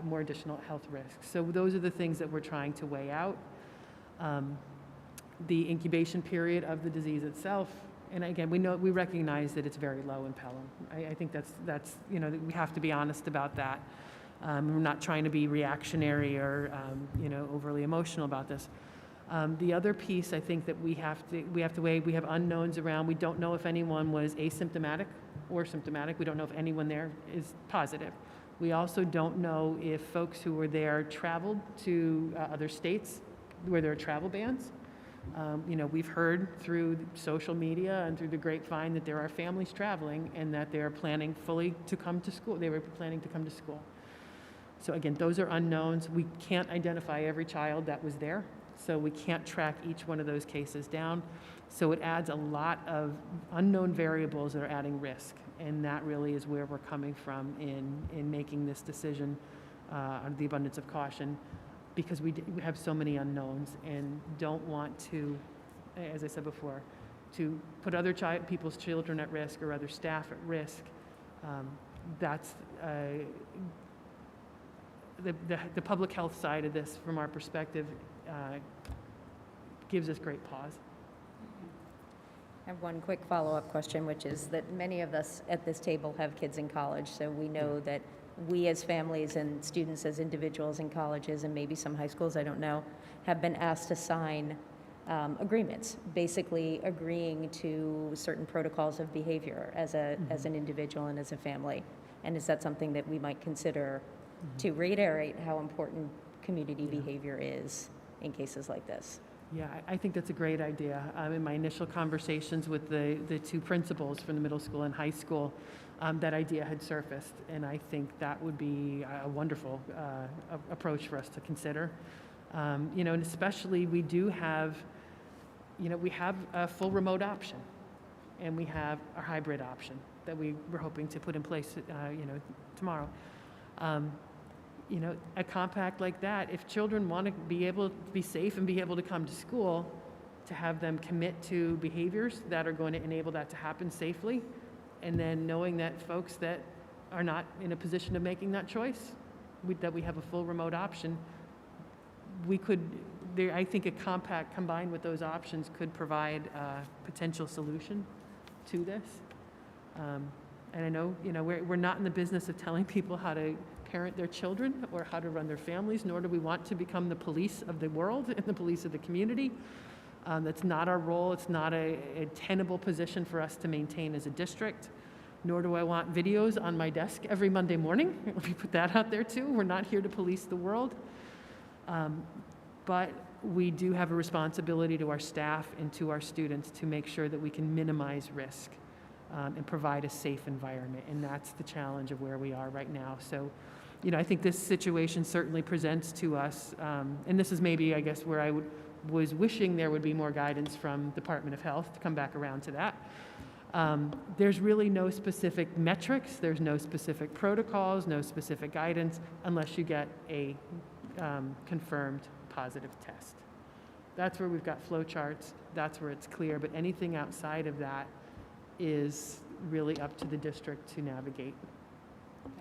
more additional health risks. So those are the things that we're trying to weigh out. The incubation period of the disease itself, and again, we recognize that it's very low in Pelham. I think that's we have to be honest about that. We're not trying to be reactionary or overly emotional about this. The other piece I think that we have to weigh, we have unknowns around. We don't know if anyone was asymptomatic or symptomatic. We don't know if anyone there is positive. We also don't know if folks who were there traveled to other states where there are travel bans. We've heard through social media and through the grapevine that there are families traveling and that they're planning fully to come to school. They were planning to come to school. So again, those are unknowns. We can't identify every child that was there. So we can't track each one of those cases down. So it adds a lot of unknown variables that are adding risk. And that really is where we're coming from in making this decision out of the abundance of caution, because we have so many unknowns and don't want to, as I said before, to put other people's children at risk or other staff at risk. That's the public health side of this, from our perspective, gives us great pause. I have one quick follow-up question, which is that many of us at this table have kids in college, so we know that we as families and students as individuals in colleges and maybe some high schools, I don't know, have been asked to sign agreements, basically agreeing to certain protocols of behavior as an individual and as a family. And is that something that we might consider to reiterate how important community behavior is in cases like this? Yeah, I think that's a great idea. In my initial conversations with the two principals from the middle school and high school, that idea had surfaced, and I think that would be a wonderful approach for us to consider. And especially we do have, we have a full remote option, and we have a hybrid option that we're hoping to put in place, tomorrow. You know, a compact like that, if children want to be able to be safe and be able to come to school, to have them commit to behaviors that are going to enable that to happen safely, and then knowing that folks that are not in a position of making that choice, that we have a full remote option, I think a compact combined with those options could provide a potential solution to this. And I know, you know, we're not in the business of telling people how to parent their children or how to run their families, nor do we want to become the police of the world and the police of the community. That's not our role. It's not a tenable position for us to maintain as a district, nor do I want videos on my desk every Monday morning. Let me put that out there too. We're not here to police the world. But we do have a responsibility to our staff and to our students to make sure that we can minimize risk and provide a safe environment. And that's the challenge of where we are right now. So, you know, I think this situation certainly presents to us, and this is maybe, I guess, where I was wishing there would be more guidance from Department of Health to come back around to that. There's really no specific metrics, there's no specific protocols, no specific guidance, unless you get a confirmed positive test. That's where we've got flow charts, that's where it's clear, but anything outside of that is really up to the district to navigate,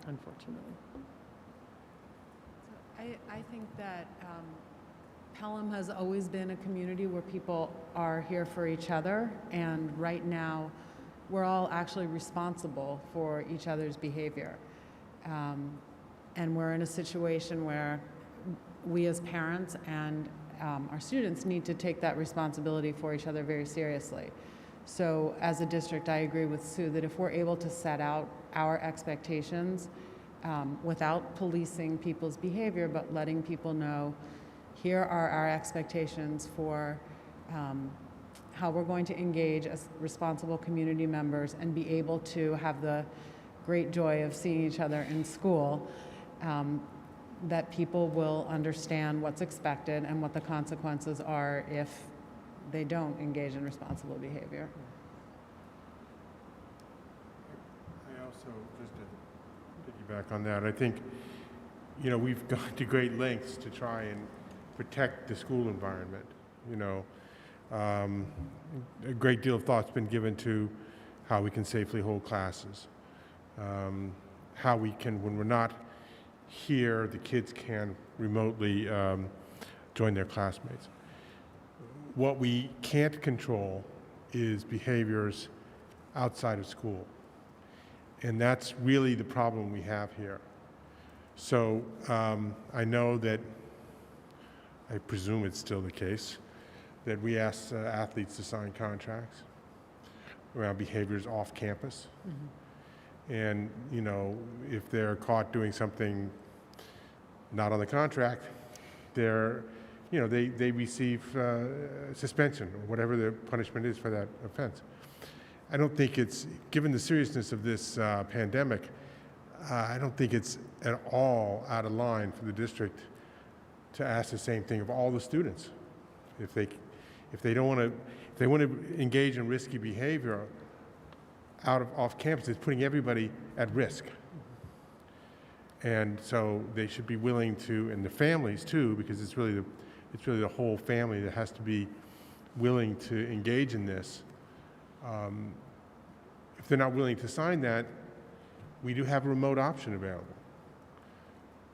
unfortunately. I think that Pelham has always been a community where people are here for each other, and right now we're all actually responsible for each other's behavior. And we're in a situation where we as parents and our students need to take that responsibility for each other very seriously. So as a district, I agree with Sue that if we're able to set out our expectations without policing people's behavior, but letting people know, here are our expectations for how we're going to engage as responsible community members and be able to have the great joy of seeing each other in school, that people will understand what's expected and what the consequences are if they don't engage in responsible behavior. I also, just to piggyback on that, I think, you know, we've gone to great lengths to try and protect the school environment. You know, a great deal of thought's been given to how we can safely hold classes, how we can, when we're not here, the kids can remotely join their classmates. What we can't control is behaviors outside of school. And that's really the problem we have here. So I know that, I presume it's still the case, that we ask athletes to sign contracts around behaviors off campus. Mm-hmm. And, you know, if they're caught doing something not on the contract, they're, you know, they receive suspension or whatever the punishment is for that offense. I don't think it's, given the seriousness of this pandemic, I don't think it's at all out of line for the district to ask the same thing of all the students. If they don't want to, if they want to engage in risky behavior off campus, it's putting everybody at risk. And so they should be willing to, and the families too, because it's really the whole family that has to be willing to engage in this. If they're not willing to sign that, we do have a remote option available.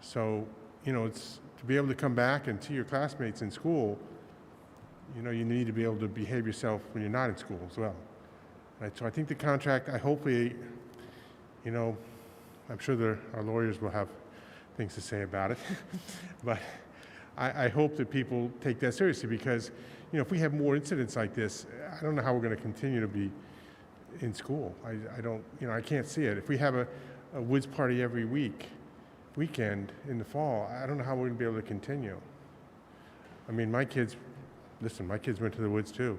So, you know, it's to be able to come back and see your classmates in school, you know, you need to be able to behave yourself when you're not in school as well. Right? So I think the contract, I hopefully, you know, I'm sure our lawyers will have things to say about it, but I hope that people take that seriously, because, you know, if we have more incidents like this, I don't know how we're going to continue to be in school. I don't, you know, I can't see it. If we have a woods party every weekend in the fall, I don't know how we're going to be able to continue. I mean, my kids went to the woods too,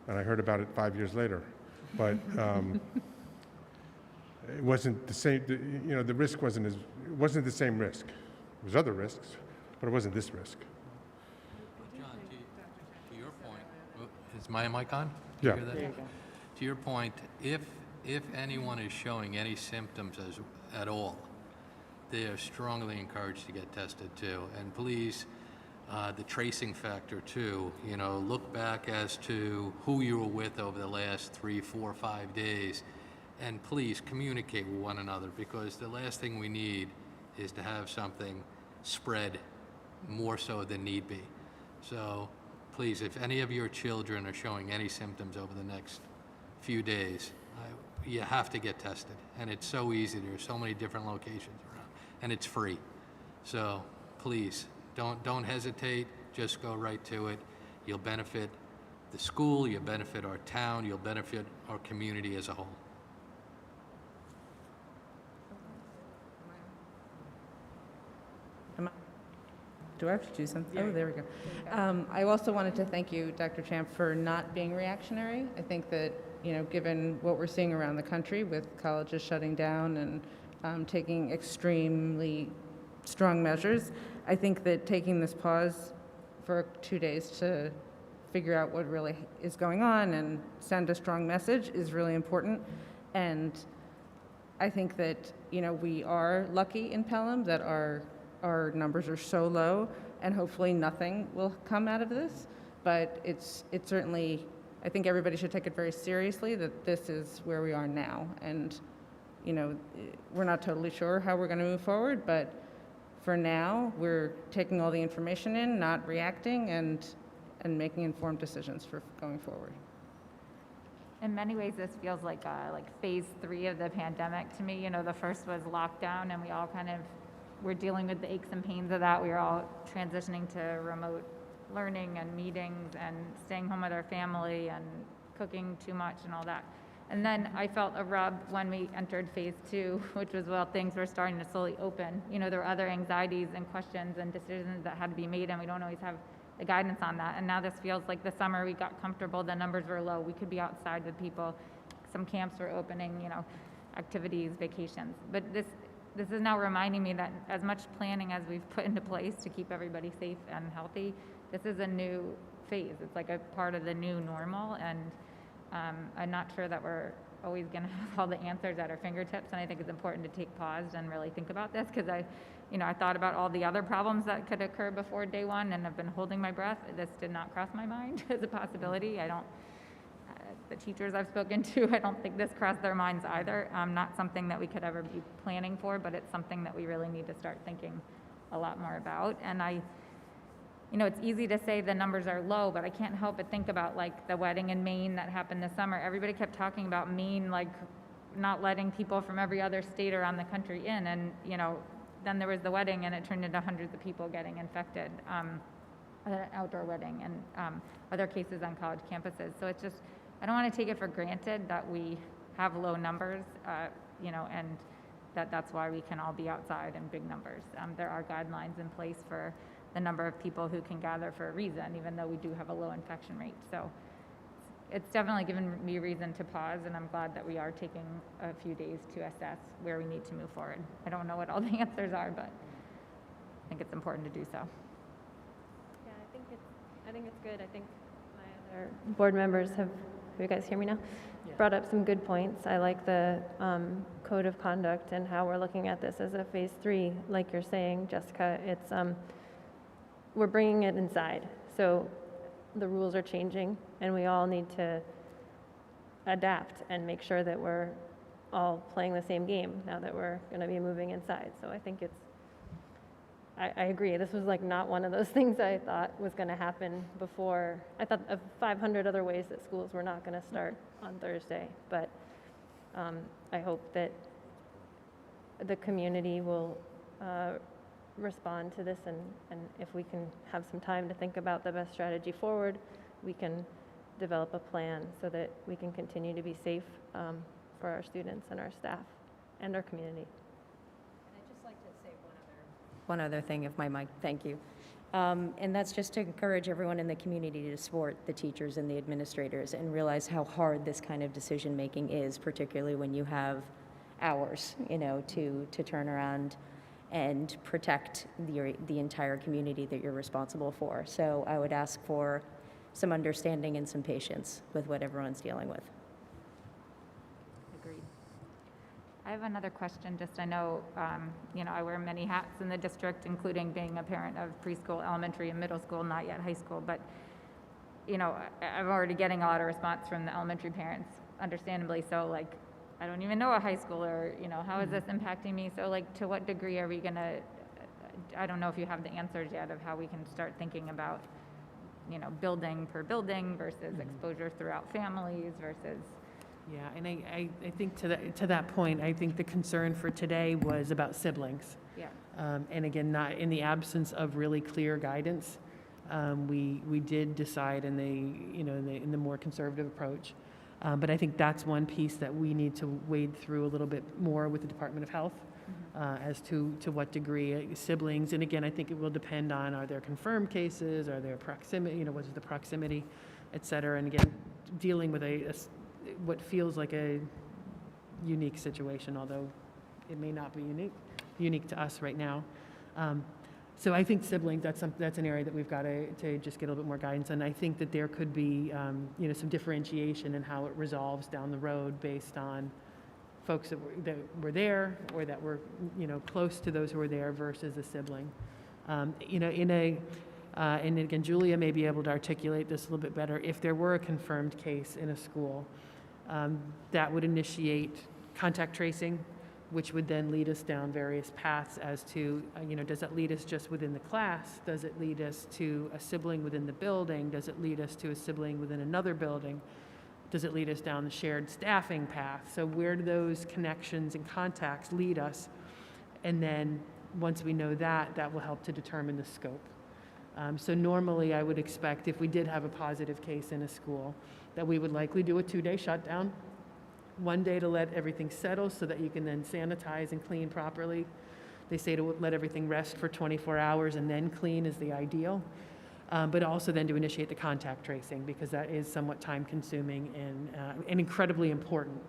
and I heard about it 5 years later, but it wasn't the same, you know, the risk wasn't the same risk. There was other risks, but it wasn't this risk. John, to your point, is my mic on? Yeah. Hear that? There you go. To your point, if anyone is showing any symptoms at all, they are strongly encouraged to get tested too. And please, the tracing factor too, you know, look back as to who you were with over the last 3, 4, 5 days, and please communicate with one another, because the last thing we need is to have something spread more so than need be. So please, if any of your children are showing any symptoms over the next few days, you have to get tested. And it's so easy. There's so many different locations around, and it's free. So please, don't hesitate. Just go right to it. You'll benefit the school, you'll benefit our town, you'll benefit our community as a whole. Do I have to do something? Oh, there we go. I also wanted to thank you, Dr. Champ, for not being reactionary. I think that, you know, given what we're seeing around the country with colleges shutting down and taking extremely strong measures, I think that taking this pause for 2 days to figure out what really is going on and send a strong message is really important. And I think that, you know, we are lucky in Pelham that our numbers are so low, and hopefully nothing will come out of this. But it's certainly, I think everybody should take it very seriously that this is where we are now. And, you know, we're not totally sure how we're going to move forward, but for now, we're taking all the information in, not reacting, and making informed decisions for going forward. In many ways, this feels like phase 3 of the pandemic to me. You know, the first was lockdown, and we all kind of were dealing with the aches and pains of that. We were all transitioning to remote learning and meetings and staying home with our family and cooking too much and all that. And then I felt a rub when we entered phase 2, which was, well, things were starting to slowly open. You know, there were other anxieties and questions and decisions that had to be made, and we don't always have the guidance on that. And now this feels like the summer we got comfortable, the numbers were low, we could be outside with people, some camps were opening, you know, activities, vacations. But this is now reminding me that as much planning as we've put into place to keep everybody safe and healthy, this is a new phase. It's like a part of the new normal, and I'm not sure that we're always going to have all the answers at our fingertips, and I think it's important to take pause and really think about this, because I thought about all the other problems that could occur before day one, and I've been holding my breath. This did not cross my mind as a possibility. The teachers I've spoken to, I don't think this crossed their minds either. Not something that we could ever be planning for, but it's something that we really need to start thinking a lot more about. And it's easy to say the numbers are low, but I can't help but think about like the wedding in Maine that happened this summer. Everybody kept talking about Maine, like not letting people from every other state around the country in. And, then there was the wedding and it turned into hundreds of people getting infected, an outdoor wedding, and other cases on college campuses. So it's just, I don't want to take it for granted that we have low numbers, and that's why we can all be outside in big numbers. There are guidelines in place for the number of people who can gather for a reason, even though we do have a low infection rate. So it's definitely given me reason to pause, and I'm glad that we are taking a few days to assess where we need to move forward. I don't know what all the answers are, but I think it's important to do so. Yeah, I think it's good. I think my other board members have you guys hear me now? Yeah. Brought up some good points. I like the code of conduct and how we're looking at this as a phase 3, like you're saying, Jessica. It's we're bringing it inside, so the rules are changing, and we all need to adapt and make sure that we're all playing the same game now that we're going to be moving inside. So I think I agree. This was like not one of those things I thought was going to happen before. I thought of 500 other ways that schools were not going to start on Thursday, but I hope that the community will respond to this, and if we can have some time to think about the best strategy forward, we can develop a plan so that we can continue to be safe for our students and our staff and our community. I'd just like to say one other thing, if my mic, thank you. And that's just to encourage everyone in the community to support the teachers and the administrators and realize how hard this kind of decision making is, particularly when you have hours, to turn around and protect the entire community that you're responsible for. So I would ask for some understanding and some patience with what everyone's dealing with. Agreed. I have another question. Just I know, I wear many hats in the district, including being a parent of preschool, elementary, and middle school, not yet high school. But, I'm already getting a lot of response from the elementary parents, understandably so. Like, I don't even know a high schooler, how is this impacting me? So, like, to what degree are we going to, I don't know if you have the answers yet of how we can start thinking about, building per building versus exposure throughout families versus. Yeah, and I think to that point, I think the concern for today was about siblings. Yeah. And again, not in the absence of really clear guidance, we did decide in the more conservative approach. But I think that's one piece that we need to wade through a little bit more with the Department of Health as to what degree siblings. And again, I think it will depend on, are there confirmed cases, are there proximity, what is the proximity, et cetera. And again, dealing with what feels like a unique situation, although it may not be unique to us right now. So I think siblings, that's an area that we've got to just get a little bit more guidance. And I think that there could be, some differentiation in how it resolves down the road based on folks that were there or that were, close to those who were there versus a sibling. And again, Julia may be able to articulate this a little bit better. If there were a confirmed case in a school, that would initiate contact tracing, which would then lead us down various paths as to, does it lead us just within the class? Does it lead us to a sibling within the building? Does it lead us to a sibling within another building? Does it lead us down the shared staffing path? So where do those connections and contacts lead us? And then once we know that, that will help to determine the scope. So normally I would expect if we did have a positive case in a school that we would likely do a 2-day shutdown, 1 day to let everything settle so that you can then sanitize and clean properly. They say to let everything rest for 24 hours and then clean is the ideal. But also then to initiate the contact tracing because that is somewhat time consuming and incredibly important.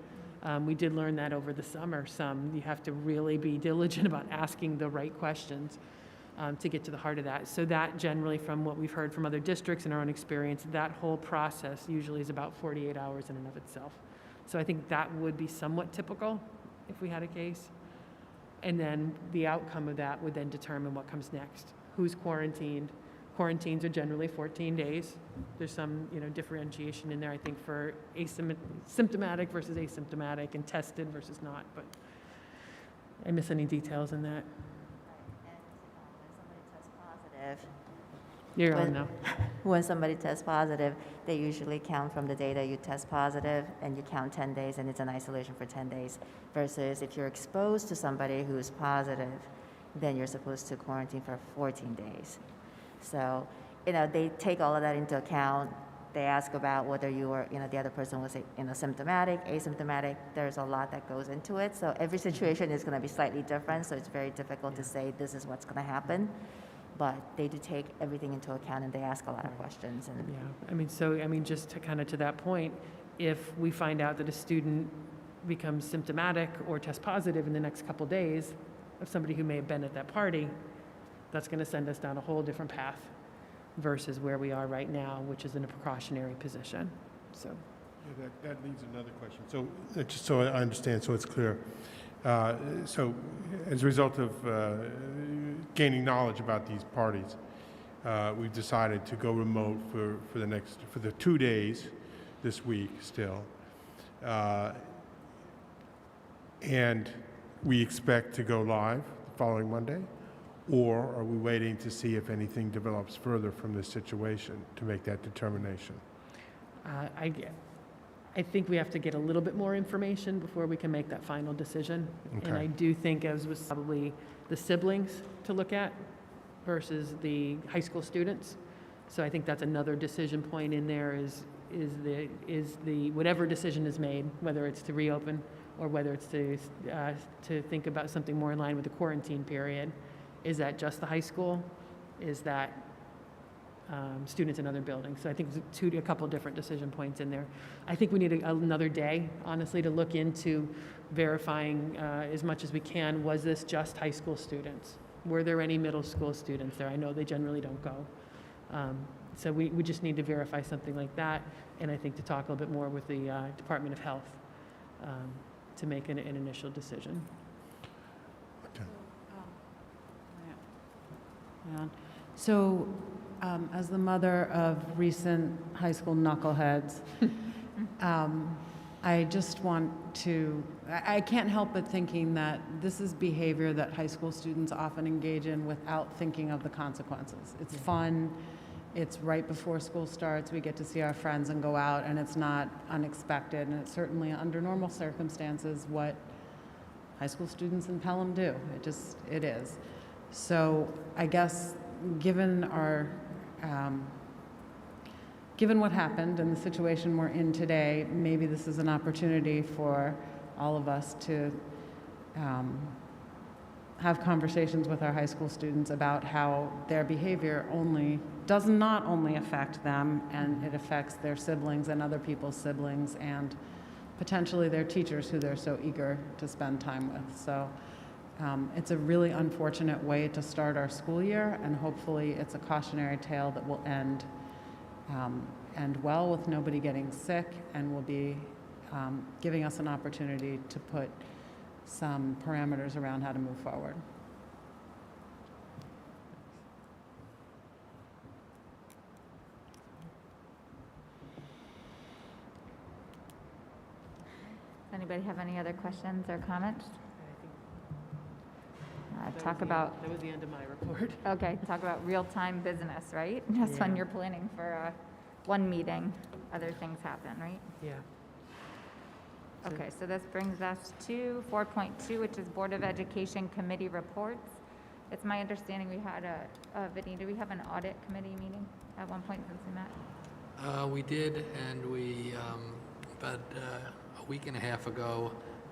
We did learn that over the summer. You have to really be diligent about asking the right questions to get to the heart of that. So that generally, from what we've heard from other districts and our own experience, that whole process usually is about 48 hours in and of itself. So I think that would be somewhat typical if we had a case. And then the outcome of that would then determine what comes next. Who's quarantined? Quarantines are generally 14 days. There's some, differentiation in there, I think, for symptomatic versus asymptomatic and tested versus not. But I miss any details in that? You're on now. When somebody tests positive, they usually count from the day that you test positive and you count 10 days and it's in isolation for 10 days. Versus if you're exposed to somebody who's positive, then you're supposed to quarantine for 14 days. So, they take all of that into account. They ask about whether you were, the other person was, symptomatic, asymptomatic. There's a lot that goes into it. So every situation is going to be slightly different. So it's very difficult to say this is what's going to happen. But they do take everything into account and they ask a lot of questions. And yeah, just to that point, if we find out that a student becomes symptomatic or tests positive in the next couple days of somebody who may have been at that party, that's going to send us down a whole different path versus where we are right now, which is in a precautionary position. So yeah, that leads another question. So just so I understand, so it's clear. So as a result of gaining knowledge about these parties, we've decided to go remote for the 2 days this week still. And we expect to go live the following Monday. Or are we waiting to see if anything develops further from this situation to make that determination? I think we have to get a little bit more information before we can make that final decision. Okay. And I do think as was probably the siblings to look at versus the high school students. So I think that's another decision point in there is the whatever decision is made, whether it's to reopen or whether it's to think about something more in line with the quarantine period. Is that just the high school? Is that students in other buildings? So I think there's a couple different decision points in there. I think we need another day, honestly, to look into verifying as much as we can. Was this just high school students? Were there any middle school students there? I know they generally don't go. So we just need to verify something like that. And I think to talk a little bit more with the Department of Health to make an initial decision. So, as the mother of recent high school knuckleheads, I just want to, I can't help but thinking that this is behavior that high school students often engage in without thinking of the consequences. It's fun, it's right before school starts, we get to see our friends and go out, and it's not unexpected, and it's certainly under normal circumstances what high school students in Pelham do. It is. So I guess given what happened and the situation we're in today, maybe this is an opportunity for all of us to have conversations with our high school students about how their behavior does not only affect them, and it affects their siblings and other people's siblings and potentially their teachers who they're so eager to spend time with. So it's a really unfortunate way to start our school year, and hopefully it's a cautionary tale that will end well with nobody getting sick, and will be giving us an opportunity to put some parameters around how to move forward. Does anybody have any other questions or comments? Talk about, That was the end of my report. okay, talk about real-time business, right? That's when Yeah. you're planning for one meeting, other things happen, right? Yeah. So- Okay, so this brings us to 4.2, which is Board of Education Committee reports. It's my understanding we had Vinny, do we have an audit committee meeting at one point since we met? We did, and we, about a week and a half ago,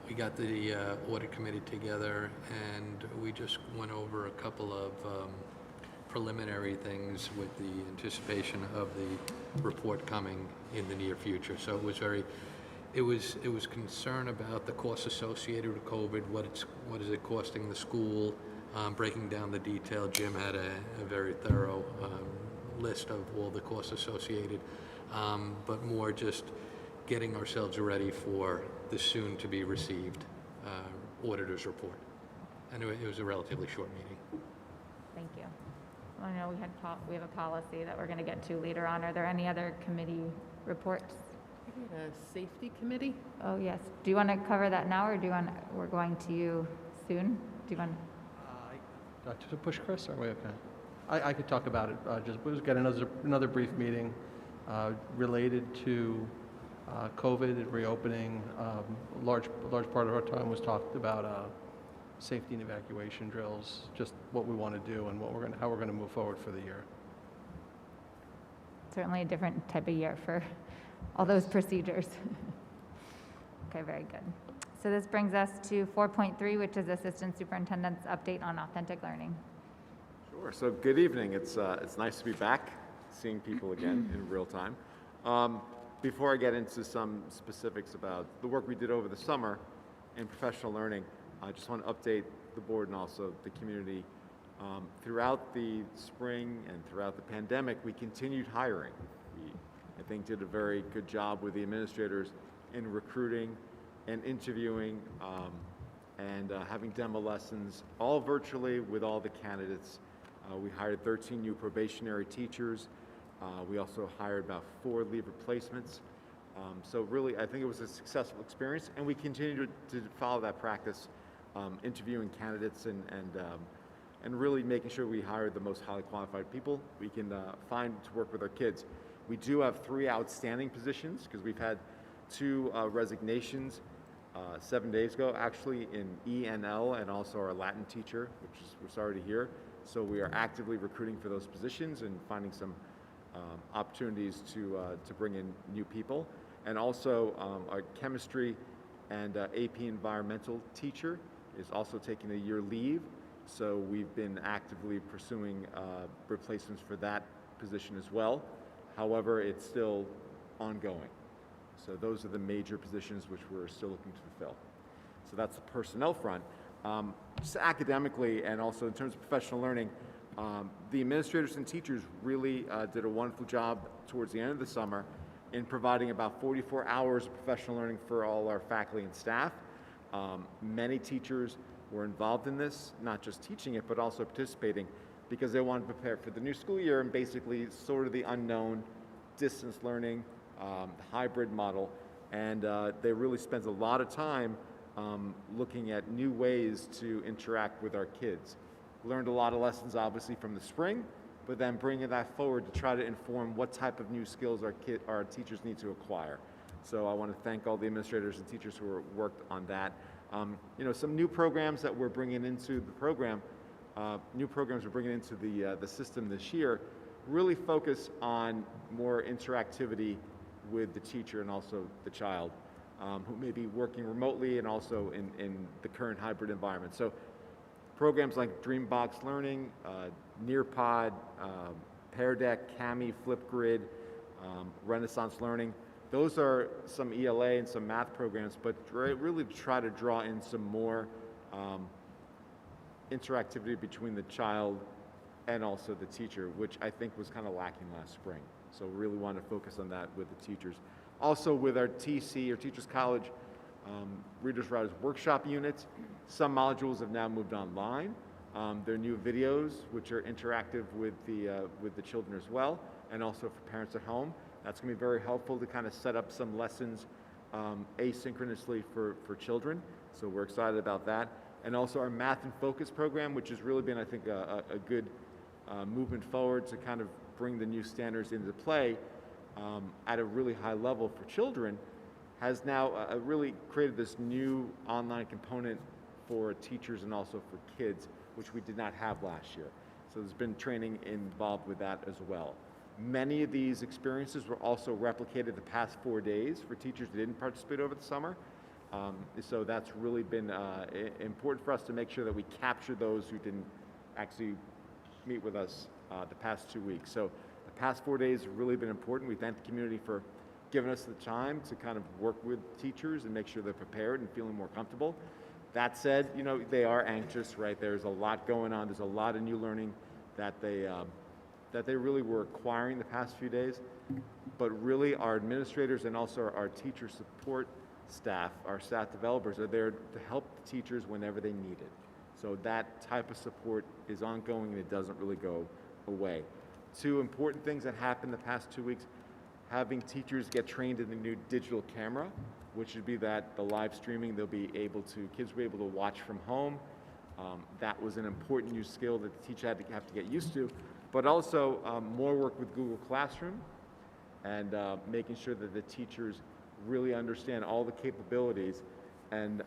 we got the audit committee together, and we just went over a couple of preliminary things with the anticipation of the report coming in the near future. So it was concern about the costs associated with COVID, what is it costing the school, breaking down the detail. Jim had a very thorough list of all the costs associated, but more just getting ourselves ready for the soon-to-be received auditor's report. And it was a relatively short meeting. Thank you. Well, I know we have a policy that we're going to get to later on. Are there any other committee reports? We had a safety committee. Oh, yes. Do you want to cover that now, or we're going to you soon? Do you want? To push Chris, or are we okay? I could talk about it. We'll get another brief meeting related to COVID and reopening. A large part of our time was talked about safety and evacuation drills, just what we want to do and how we're going to move forward for the year. Certainly a different type of year for all those procedures. Okay, very good. So this brings us to 4.3, which is Assistant Superintendent's update on authentic learning. Sure. So good evening. It's nice to be back, seeing people again in real time. Before I get into some specifics about the work we did over the summer in professional learning, I just want to update the board and also the community. Throughout the spring and throughout the pandemic, we continued hiring. We, I think, did a very good job with the administrators in recruiting and interviewing and having demo lessons, all virtually with all the candidates. We hired 13 new probationary teachers. We also hired about 4 leave replacements. So really, I think it was a successful experience, and we continue to follow that practice, interviewing candidates and really making sure we hire the most highly qualified people we can find to work with our kids. We do have 3 outstanding positions because we've had 2 resignations 7 days ago, actually, in ENL and also our Latin teacher, which is, we're sorry to hear. So we are actively recruiting for those positions and finding some opportunities to bring in new people. And also our chemistry and AP environmental teacher is also taking a year leave. So we've been actively pursuing replacements for that position as well. However, it's still ongoing. So those are the major positions which we're still looking to fulfill. So that's the personnel front. Just academically and also in terms of professional learning, the administrators and teachers really did a wonderful job towards the end of the summer in providing about 44 hours of professional learning for all our faculty and staff. Many teachers were involved in this, not just teaching it, but also participating because they wanted to prepare for the new school year and basically sort of the unknown distance learning, hybrid model. And they really spent a lot of time looking at new ways to interact with our kids. Learned a lot of lessons, obviously, from the spring, but then bringing that forward to try to inform what type of new skills our teachers need to acquire. So I want to thank all the administrators and teachers who worked on that. Some new programs that we're bringing into the program, the system this year, really focus on more interactivity with the teacher and also the child, who may be working remotely and also in the current hybrid environment. So programs like Dreambox Learning, Nearpod, Pear Deck, Kami, Flipgrid, Renaissance Learning. Those are some ELA and some math programs, but really try to draw in some more interactivity between the child and also the teacher, which I think was kind of lacking last spring. So really want to focus on that with the teachers. Also with our TC, or Teachers College, Readers Writers Workshop units, some modules have now moved online. There are new videos which are interactive with the children as well, and also for parents at home. That's going to be very helpful to kind of set up some lessons asynchronously for children. So we're excited about that. And also our Math and Focus program, which has really been, I think, a good movement forward to kind of bring the new standards into play at a really high level for children, has now really created this new online component for teachers and also for kids, which we did not have last year. So there's been training involved with that as well. Many of these experiences were also replicated the past 4 days for teachers who didn't participate over the summer. So that's really been important for us to make sure that we capture those who didn't actually meet with us the past 2 weeks. So the past 4 days have really been important. We thank the community for giving us the time to kind of work with teachers and make sure they're prepared and feeling more comfortable. That said, they are anxious, right? There's a lot going on. There's a lot of new learning that they really were acquiring the past few days. But really our administrators and also our teacher support staff, our staff developers, are there to help the teachers whenever they need it. So that type of support is ongoing and it doesn't really go away. Two important things that happened the past 2 weeks: having teachers get trained in the new digital camera, which would be that the live streaming, kids will be able to watch from home. That was an important new skill that the teacher have to get used to, but also more work with Google Classroom and making sure that the teachers really understand all the capabilities. And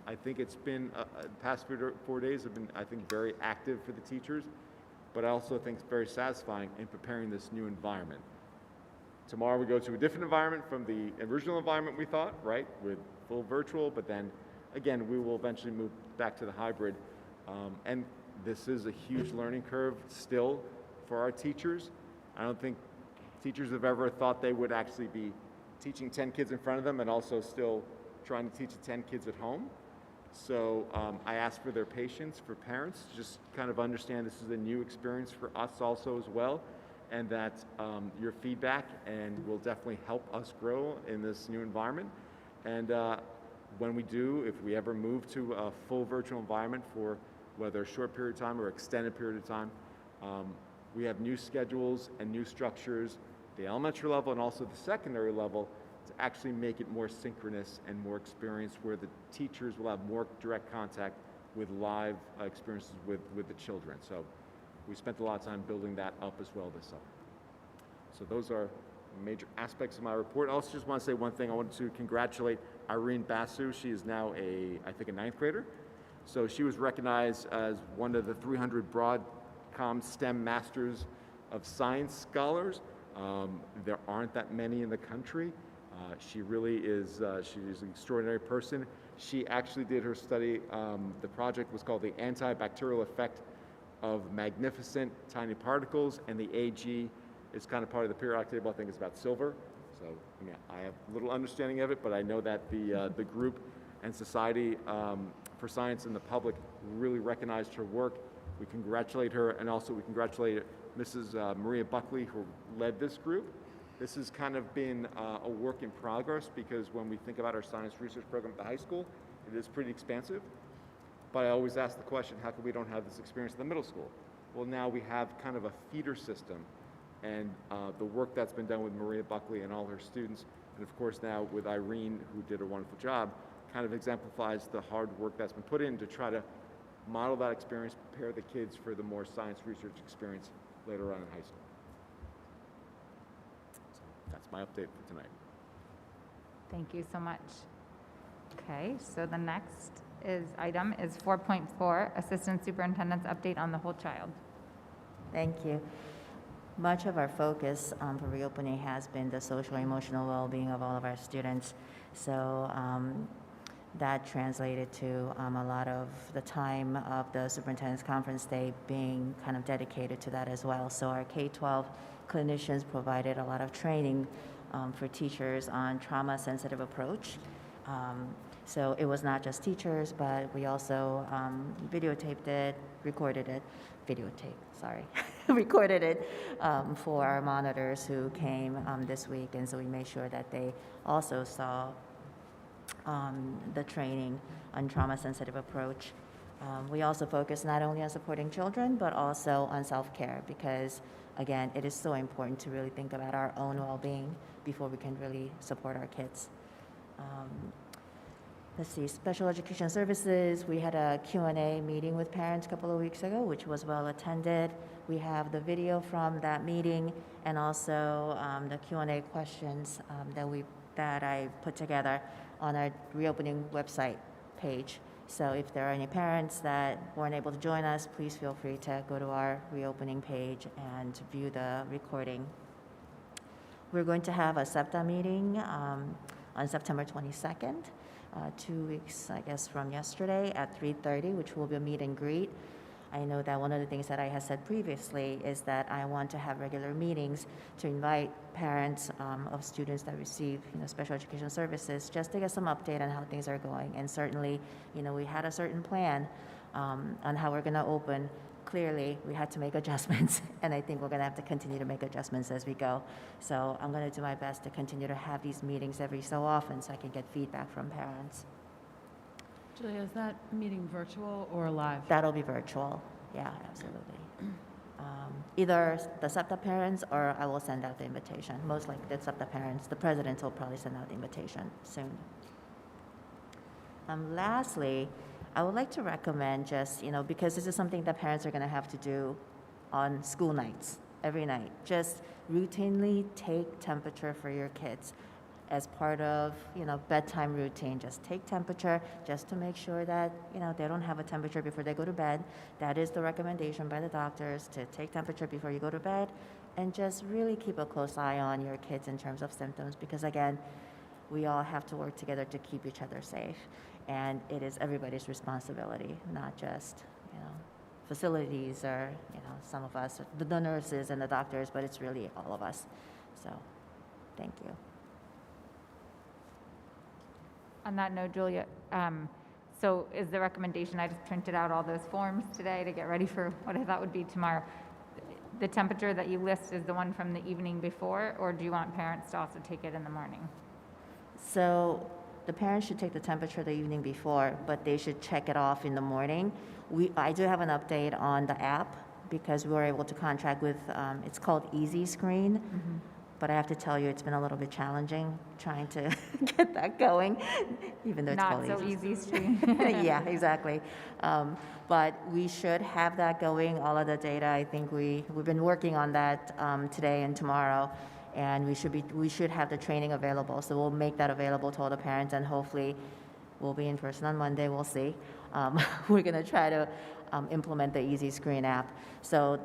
I think it's been, the past 4 days have been, I think, very active for the teachers, but I also think it's very satisfying in preparing this new environment. Tomorrow we go to a different environment from the original environment we thought, right, with full virtual, but then again, we will eventually move back to the hybrid. And this is a huge learning curve still for our teachers. I don't think teachers have ever thought they would actually be teaching 10 kids in front of them and also still trying to teach 10 kids at home. So I ask for their patience, for parents, to just kind of understand this is a new experience for us also as well, and that your feedback and will definitely help us grow in this new environment. And when we do, if we ever move to a full virtual environment for whether a short period of time or extended period of time, we have new schedules and new structures, the elementary level and also the secondary level, to actually make it more synchronous and more experienced, where the teachers will have more direct contact with live experiences with the children. So we spent a lot of time building that up as well this summer. So those are major aspects of my report. I also just want to say one thing. I wanted to congratulate Irene Basu. She is now I think a 9th grader. So she was recognized as one of the 300 Broadcom STEM Masters of Science scholars. There aren't that many in the country. She really is, she's an extraordinary person. She actually did her study, the project was called the Antibacterial Effect of Magnificent Tiny Particles, and the AG is kind of part of the periodic table. I think it's about silver. So I mean, I have little understanding of it, but I know that the group and Society for Science and the public really recognized her work. We congratulate her, and also we congratulate Mrs. Maria Buckley, who led this group. This has kind of been a work in progress, because when we think about our science research program at the high school, It is pretty expansive, but I always ask the question, how come we don't have this experience in the middle school? Well, now we have kind of a feeder system, and the work that's been done with Maria Buckley and all her students, and of course now with Irene, who did a wonderful job, kind of exemplifies the hard work that's been put in to try to model that experience, prepare the kids for the more science research experience later on in high school. So that's my update for tonight. Thank you so much. Okay, so the next item is 4.4, Assistant Superintendent's Update on the Whole Child. Thank you. Much of our focus for reopening has been the social emotional well-being of all of our students. So that translated to a lot of the time of the superintendent's conference day being kind of dedicated to that as well. So our K-12 clinicians provided a lot of training for teachers on trauma-sensitive approach. So it was not just teachers, but we also videotaped it, recorded it, recorded it for our monitors who came this week. And so we made sure that they also saw the training on trauma-sensitive approach. We also focus not only on supporting children, but also on self-care because, again, it is so important to really think about our own well-being before we can really support our kids. Let's see, special education services, we had a Q&A meeting with parents a couple of weeks ago, which was well attended. We have the video from that meeting and also the Q&A questions that I put together on our reopening website page. So if there are any parents that weren't able to join us, please feel free to go to our reopening page and view the recording. We're going to have a SEPTA meeting on September 22nd. 2 weeks, I guess, from yesterday at 3:30, which will be a meet and greet. I know that one of the things that I had said previously is that I want to have regular meetings to invite parents of students that receive, special education services, just to get some update on how things are going. And certainly, we had a certain plan on how we're going to open. Clearly, we had to make adjustments, and I think we're going to have to continue to make adjustments as we go. So I'm going to do my best to continue to have these meetings every so often so I can get feedback from parents. Julia, is that meeting virtual or live? That'll be virtual. Yeah, absolutely. Either the SEPTA parents or I will send out the invitation. Most likely the SEPTA parents. The president will probably send out the invitation soon. Lastly, I would like to recommend just, because this is something that parents are going to have to do on school nights, every night, just routinely take temperature for your kids as part of, bedtime routine. Just take temperature just to make sure that, they don't have a temperature before they go to bed. That is the recommendation by the doctors, to take temperature before you go to bed and just really keep a close eye on your kids in terms of symptoms because, again, we all have to work together to keep each other safe. And it is everybody's responsibility, not just, facilities or, some of us, the nurses and the doctors, but it's really all of us. So, thank you. On that note, Julia, so is the recommendation, I just printed out all those forms today to get ready for what I thought would be tomorrow. The temperature that you list is the one from the evening before, or do you want parents to also take it in the morning? So the parents should take the temperature the evening before, but they should check it off in the morning. I do have an update on the app because we were able to contract with, it's called Easy Screen. Mm-hmm. But I have to tell you, it's been a little bit challenging trying to get that going, even though it's called Not so easy screen. Yeah, exactly. But we should have that going, all of the data. I think we've been working on that today and tomorrow. And we should have the training available. So we'll make that available to all the parents, and hopefully we'll be in person on Monday. We'll see. We're going to try to implement the Easy Screen app. So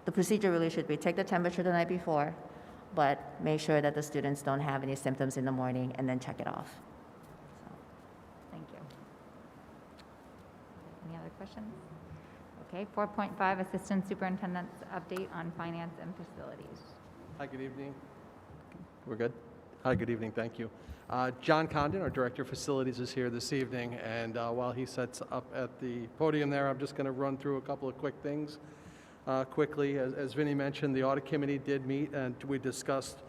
the procedure really should be take the temperature the night before, but make sure that the students don't have any symptoms in the morning, and then check it off. So, thank you. Any other questions? Okay, 4.5, Assistant Superintendent's Update on Finance and Facilities. Hi, good evening. We're good? Hi, good evening, thank you. John Condon, our Director of Facilities, is here this evening, and while he sets up at the podium there, I'm just going to run through a couple of quick things quickly. As Vinny mentioned, the Audit Committee did meet, and we discussed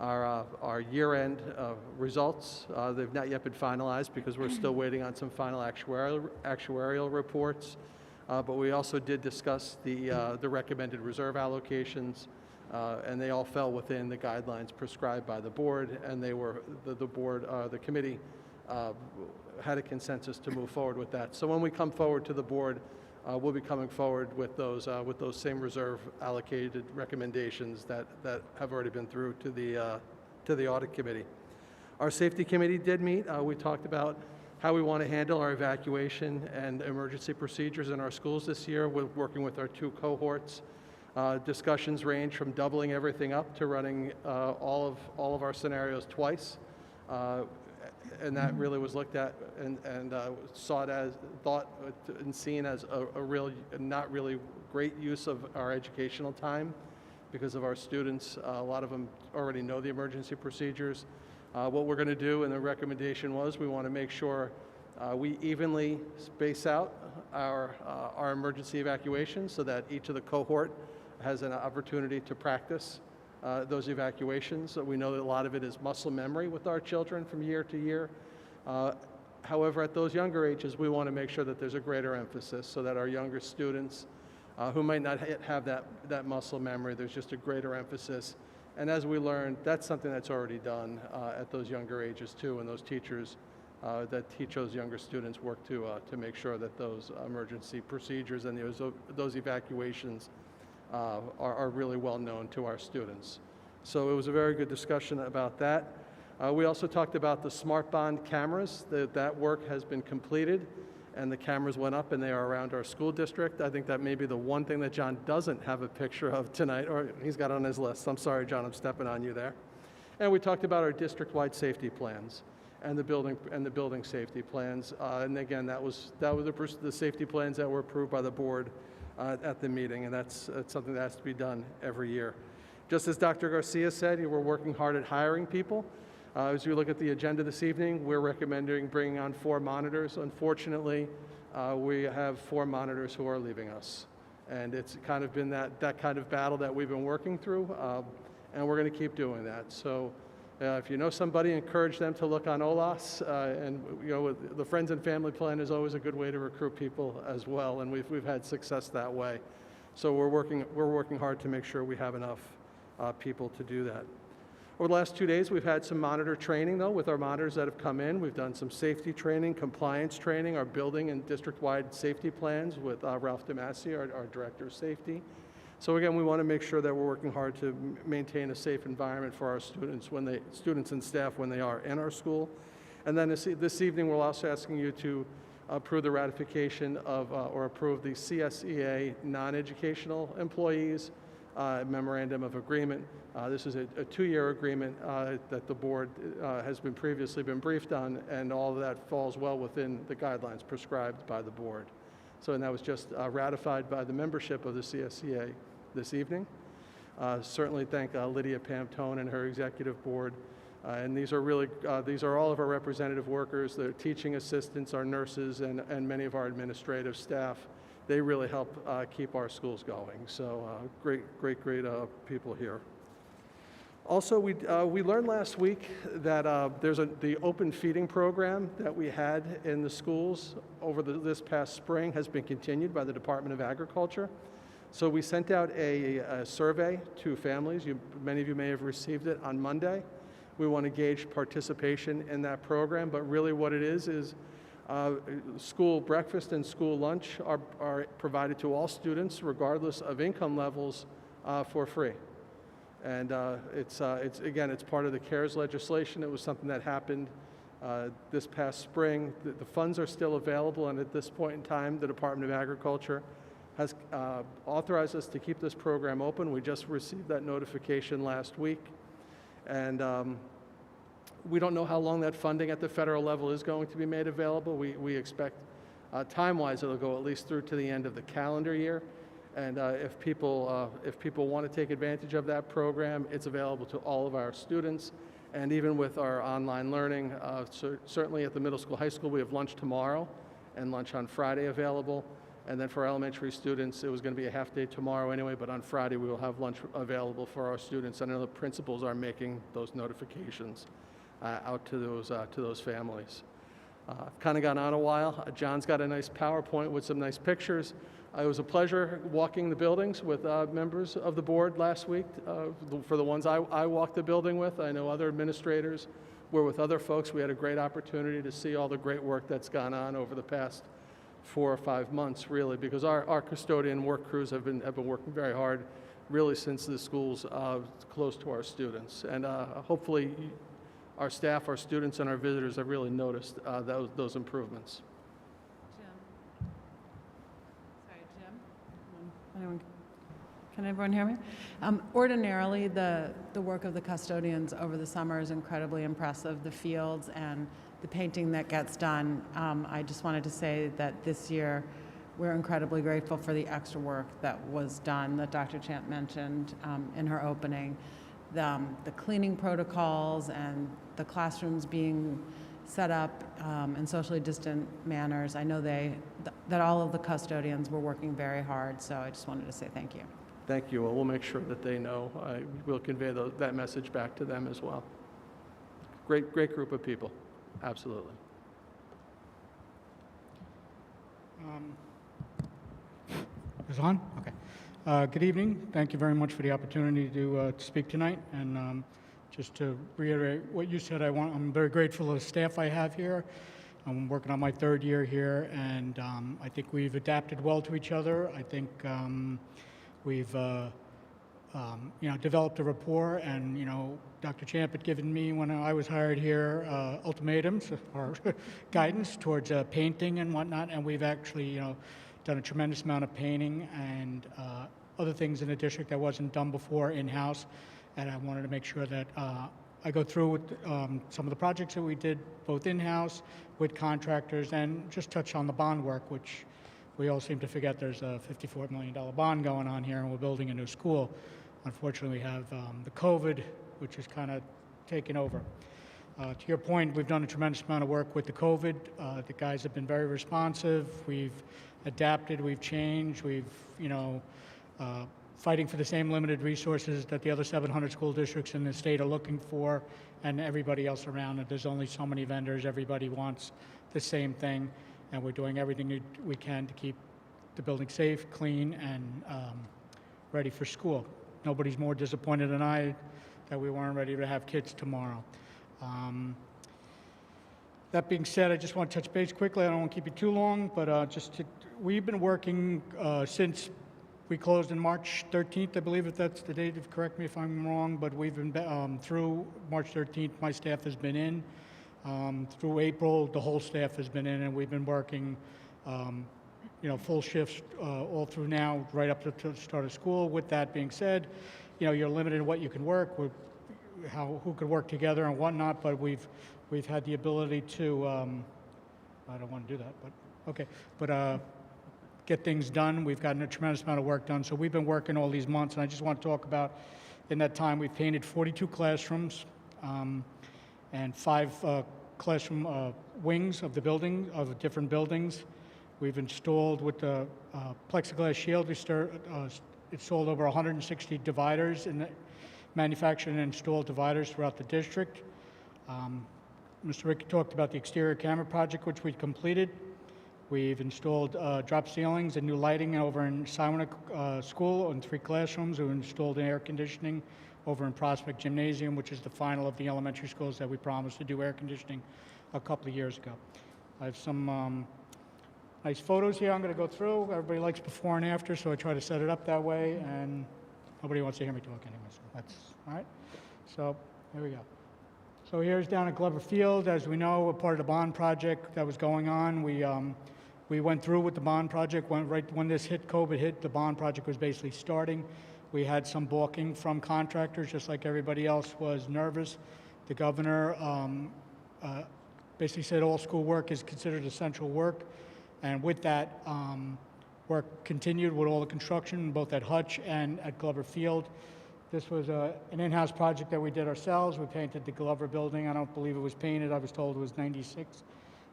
our year-end results. They've not yet been finalized because we're still waiting on some final actuarial reports. But we also did discuss the recommended reserve allocations, and they all fell within the guidelines prescribed by the board, and they were the committee had a consensus to move forward with that. So when we come forward to the board, we'll be coming forward with those same reserve allocated recommendations that have already been through to the audit committee. Our safety committee did meet. We talked about how we want to handle our evacuation and emergency procedures in our schools this year, working with our 2 cohorts. Discussions range from doubling everything up to running all of our scenarios twice. And that really was looked at and thought and seen as a real, not really great use of our educational time because of our students. A lot of them already know the emergency procedures. What we're going to do, and the recommendation was, we want to make sure we evenly space out our emergency evacuations so that each of the cohort has an opportunity to practice those evacuations. We know that a lot of it is muscle memory with our children from year to year. However, at those younger ages, we want to make sure that there's a greater emphasis so that our younger students who might not yet have that muscle memory, there's just a greater emphasis. And as we learned, that's something that's already done at those younger ages too, and those teachers that teach those younger students work to make sure that those emergency procedures and those evacuations are really well known to our students. So it was a very good discussion about that. We also talked about the Smart Bond cameras. That work has been completed, and the cameras went up, and they are around our school district. I think that may be the one thing that John doesn't have a picture of tonight, or he's got on his list. I'm sorry, John, I'm stepping on you there. And we talked about our district-wide safety plans and the building safety plans. And again, that was the safety plans that were approved by the board at the meeting, and that's something that has to be done every year. Just as Dr. Garcia said, we're working hard at hiring people. As you look at the agenda this evening, we're recommending bringing on 4 monitors. Unfortunately, we have 4 monitors who are leaving us. And it's kind of been that kind of battle that we've been working through, and we're going to keep doing that. So if you know somebody, encourage them to look on OLAS. And the Friends and Family Plan is always a good way to recruit people as well, and we've had success that way. So we're working hard to make sure we have enough people to do that. Over the last 2 days, we've had some monitor training, though, with our monitors that have come in. We've done some safety training, compliance training, our building and district-wide safety plans with Ralph DeMasi, our Director of Safety. So again, we want to make sure that we're working hard to maintain a safe environment for our students and staff when they are in our school. And then this evening, we're also asking you to approve the ratification of or approve the CSEA non-educational employees memorandum of agreement. This is a 2-year agreement that the board has previously been briefed on, and all of that falls well within the guidelines prescribed by the board. So, and that was just ratified by the membership of the CSEA this evening. Certainly thank Lydia Pamtone and her executive board. And these are all of our representative workers, the teaching assistants, our nurses, and many of our administrative staff. They really help keep our schools going. So great people here. Also, we learned last week that the open feeding program that we had in the schools over this past spring has been continued by the Department of Agriculture. So we sent out a survey to families. Many of you may have received it on Monday. We want to gauge participation in that program, but really what it is school breakfast and school lunch are provided to all students, regardless of income levels, for free. And it's part of the CARES legislation. It was something that happened this past spring. The funds are still available, and at this point in time, the Department of Agriculture has authorized us to keep this program open. We just received that notification last week. And we don't know how long that funding at the federal level is going to be made available. We expect, time-wise, it'll go at least through to the end of the calendar year. And if people want to take advantage of that program, it's available to all of our students. And even with our online learning, certainly at the middle school, high school, we have lunch tomorrow and lunch on Friday available. And then for elementary students, it was going to be a half day tomorrow anyway, but on Friday we will have lunch available for our students. I know the principals are making those notifications out to those families. I've kind of gone on a while. John's got a nice PowerPoint with some nice pictures. It was a pleasure walking the buildings with members of the board last week. For the ones I walked the building with, I know other administrators were with other folks. We had a great opportunity to see all the great work that's gone on over the past 4 or 5 months, really, because our custodian work crews have been working very hard, really, since the school's close to our students. And hopefully, our staff, our students, and our visitors have really noticed those improvements. Jim. Sorry, Jim. Can everyone hear me? Ordinarily, the work of the custodians over the summer is incredibly impressive. The fields and the painting that gets done. I just wanted to say that this year we're incredibly grateful for the extra work that was done that Dr. Champ mentioned in her opening. The cleaning protocols and the classrooms being set up in socially distant manners. I know that all of the custodians were working very hard, so I just wanted to say thank you. Thank you. We'll make sure that they know. We'll convey that message back to them as well. Great group of people. Absolutely. Is it on? Okay. Good evening. Thank you very much for the opportunity to speak tonight. And just to reiterate what you said, I'm very grateful to the staff I have here. I'm working on my 3rd year here, and I think we've adapted well to each other. I think we've developed a rapport, and Dr. Champ had given me, when I was hired here, ultimatums or guidance towards painting and whatnot, and we've actually done a tremendous amount of painting and other things in the district that wasn't done before in-house, and I wanted to make sure that I go through with some of the projects that we did both in-house with contractors, and just touch on the bond work, which we all seem to forget there's a $54 million bond going on here, and we're building a new school. Unfortunately, we have the COVID, which is kind of taken over. To your point, we've done a tremendous amount of work with the COVID. The guys have been very responsive. We've adapted, we've changed, we've, fighting for the same limited resources that the other 700 school districts in the state are looking for, and everybody else around it. There's only so many vendors. Everybody wants the same thing, and we're doing everything we can to keep the building safe, clean, and ready for school. Nobody's more disappointed than I that we weren't ready to have kids tomorrow. That being said, I just want to touch base quickly. I don't want to keep you too long, but we've been working since we closed on March 13th, I believe, if that's the date. Correct me if I'm wrong, but we've been through March 13th. My staff has been in. Through April, the whole staff has been in, and we've been working, full shifts all through now, right up to the start of school. With that being said, you're limited in what you can work, who could work together and whatnot, but we've had the ability to, I don't want to do that, but okay, but get things done. We've gotten a tremendous amount of work done, so we've been working all these months, and I just want to talk about, in that time, we've painted 42 classrooms and 5 classroom wings of the building, of different buildings. We've installed, with the plexiglass shield, we installed over 160 dividers, manufactured and installed dividers throughout the district. Mr. Ricky talked about the exterior camera project, which we completed. We've installed drop ceilings and new lighting over in Siwanick School in 3 classrooms. We've installed air conditioning over in Prospect Gymnasium, which is the final of the elementary schools that we promised to do air conditioning a couple of years ago. I have some nice photos here I'm going to go through. Everybody likes before and after, so I try to set it up that way, and nobody wants to hear me talk anyway, so that's all right. So here we go. So here's down at Glover Field. As we know, a part of the bond project that was going on, we went through with the bond project. Right when this COVID hit, the bond project was basically starting. We had some balking from contractors, just like everybody else was nervous. The governor basically said all school work is considered essential work. And with that, work continued with all the construction, both at Hutch and at Glover Field. This was an in-house project that we did ourselves. We painted the Glover building. I don't believe it was painted. I was told it was 96%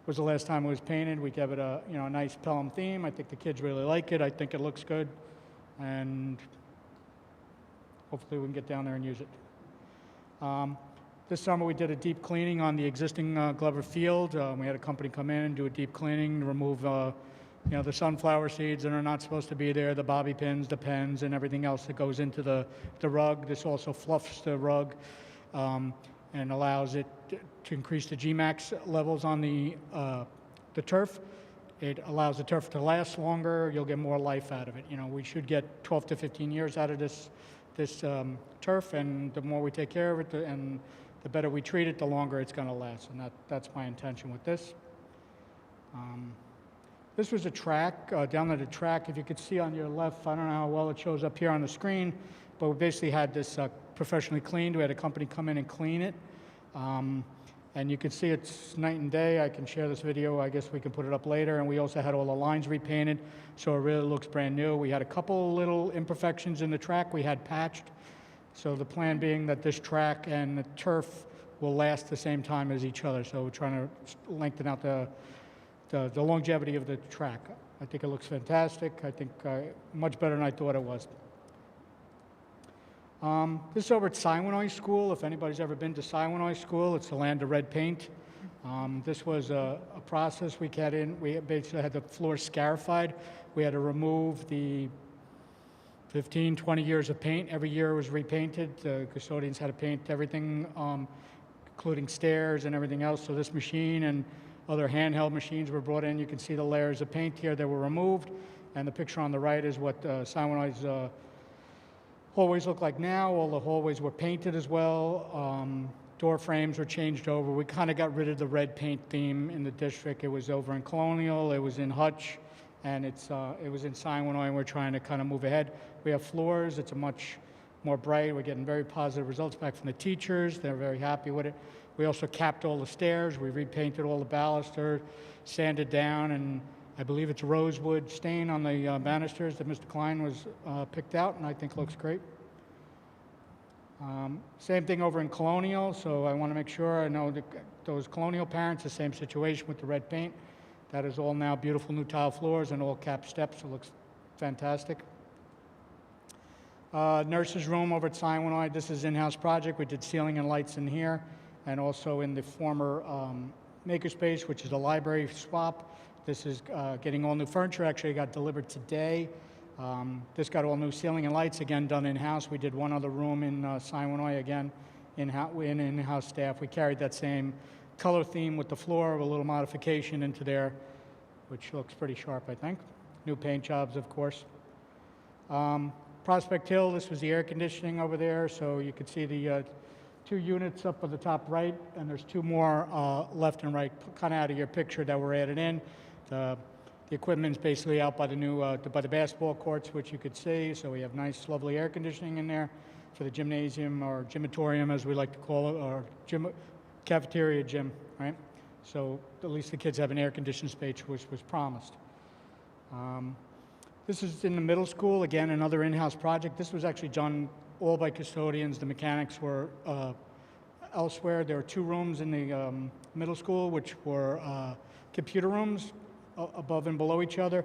was the last time it was painted. We gave it a, a nice Pelham theme. I think the kids really like it. I think it looks good. And hopefully we can get down there and use it. This summer we did a deep cleaning on the existing Glover Field. We had a company come in and do a deep cleaning, remove the sunflower seeds that are not supposed to be there, the bobby pins, the pens, and everything else that goes into the rug. This also fluffs the rug and allows it to increase the Gmax levels on the turf. It allows the turf to last longer. You'll get more life out of it. We should get 12 to 15 years out of this turf, and the more we take care of it, and the better we treat it, the longer it's going to last. And that's my intention with this. This was a track, down at the track. If you could see on your left, I don't know how well it shows up here on the screen, but we basically had this professionally cleaned. We had a company come in and clean it. And you can see it's night and day. I can share this video. I guess we can put it up later. And we also had all the lines repainted, so it really looks brand new. We had a couple little imperfections in the track we had patched. So the plan being that this track and the turf will last the same time as each other. So we're trying to lengthen out the longevity of the track. I think it looks fantastic. I think much better than I thought it was. This is over at Siwanoy School. If anybody's ever been to Siwanoy School, it's the land of red paint. This was a process we got in. We basically had the floor scarified. We had to remove the 15, 20 years of paint. Every year it was repainted. The custodians had to paint everything, including stairs and everything else. So this machine and other handheld machines were brought in. You can see the layers of paint here that were removed. And the picture on the right is what Siwanoy's hallways look like now. All the hallways were painted as well. Door frames were changed over. We kind of got rid of the red paint theme in the district. It was over in Colonial, it was in Hutch, and it was in Siwanoy, and we're trying to kind of move ahead. We have floors. It's a much more bright. We're getting very positive results back from the teachers. They're very happy with it. We also capped all the stairs. We repainted all the baluster, sanded down, and I believe it's rosewood stain on the banisters that Mr. Klein was picked out, and I think looks great. Same thing over in Colonial, so I want to make sure I know that those Colonial parents, the same situation with the red paint. That is all now beautiful new tile floors and all capped steps. It looks fantastic. Nurse's room over at Siwanoy. This is in-house project. We did ceiling and lights in here, and also in the former makerspace, which is a library swap. This is getting all new furniture. Actually, it got delivered today. This got all new ceiling and lights, again, done in-house. We did one other room in Siwanoy, again, in-house staff. We carried that same color theme with the floor, with a little modification into there, which looks pretty sharp, I think. New paint jobs, of course. Prospect Hill, this was the air conditioning over there, so you could see the 2 units up at the top right, and there's 2 more left and right, kind of out of your picture that were added in. The equipment's basically out by the new by the basketball courts, which you could see. So we have nice, lovely air conditioning in there for the gymnasium, or gymatorium, as we like to call it, or cafeteria gym, right? So at least the kids have an air-conditioned space, which was promised. This is in the middle school. Again, another in-house project. This was actually done all by custodians. The mechanics were elsewhere. There were 2 rooms in the middle school, which were computer rooms above and below each other.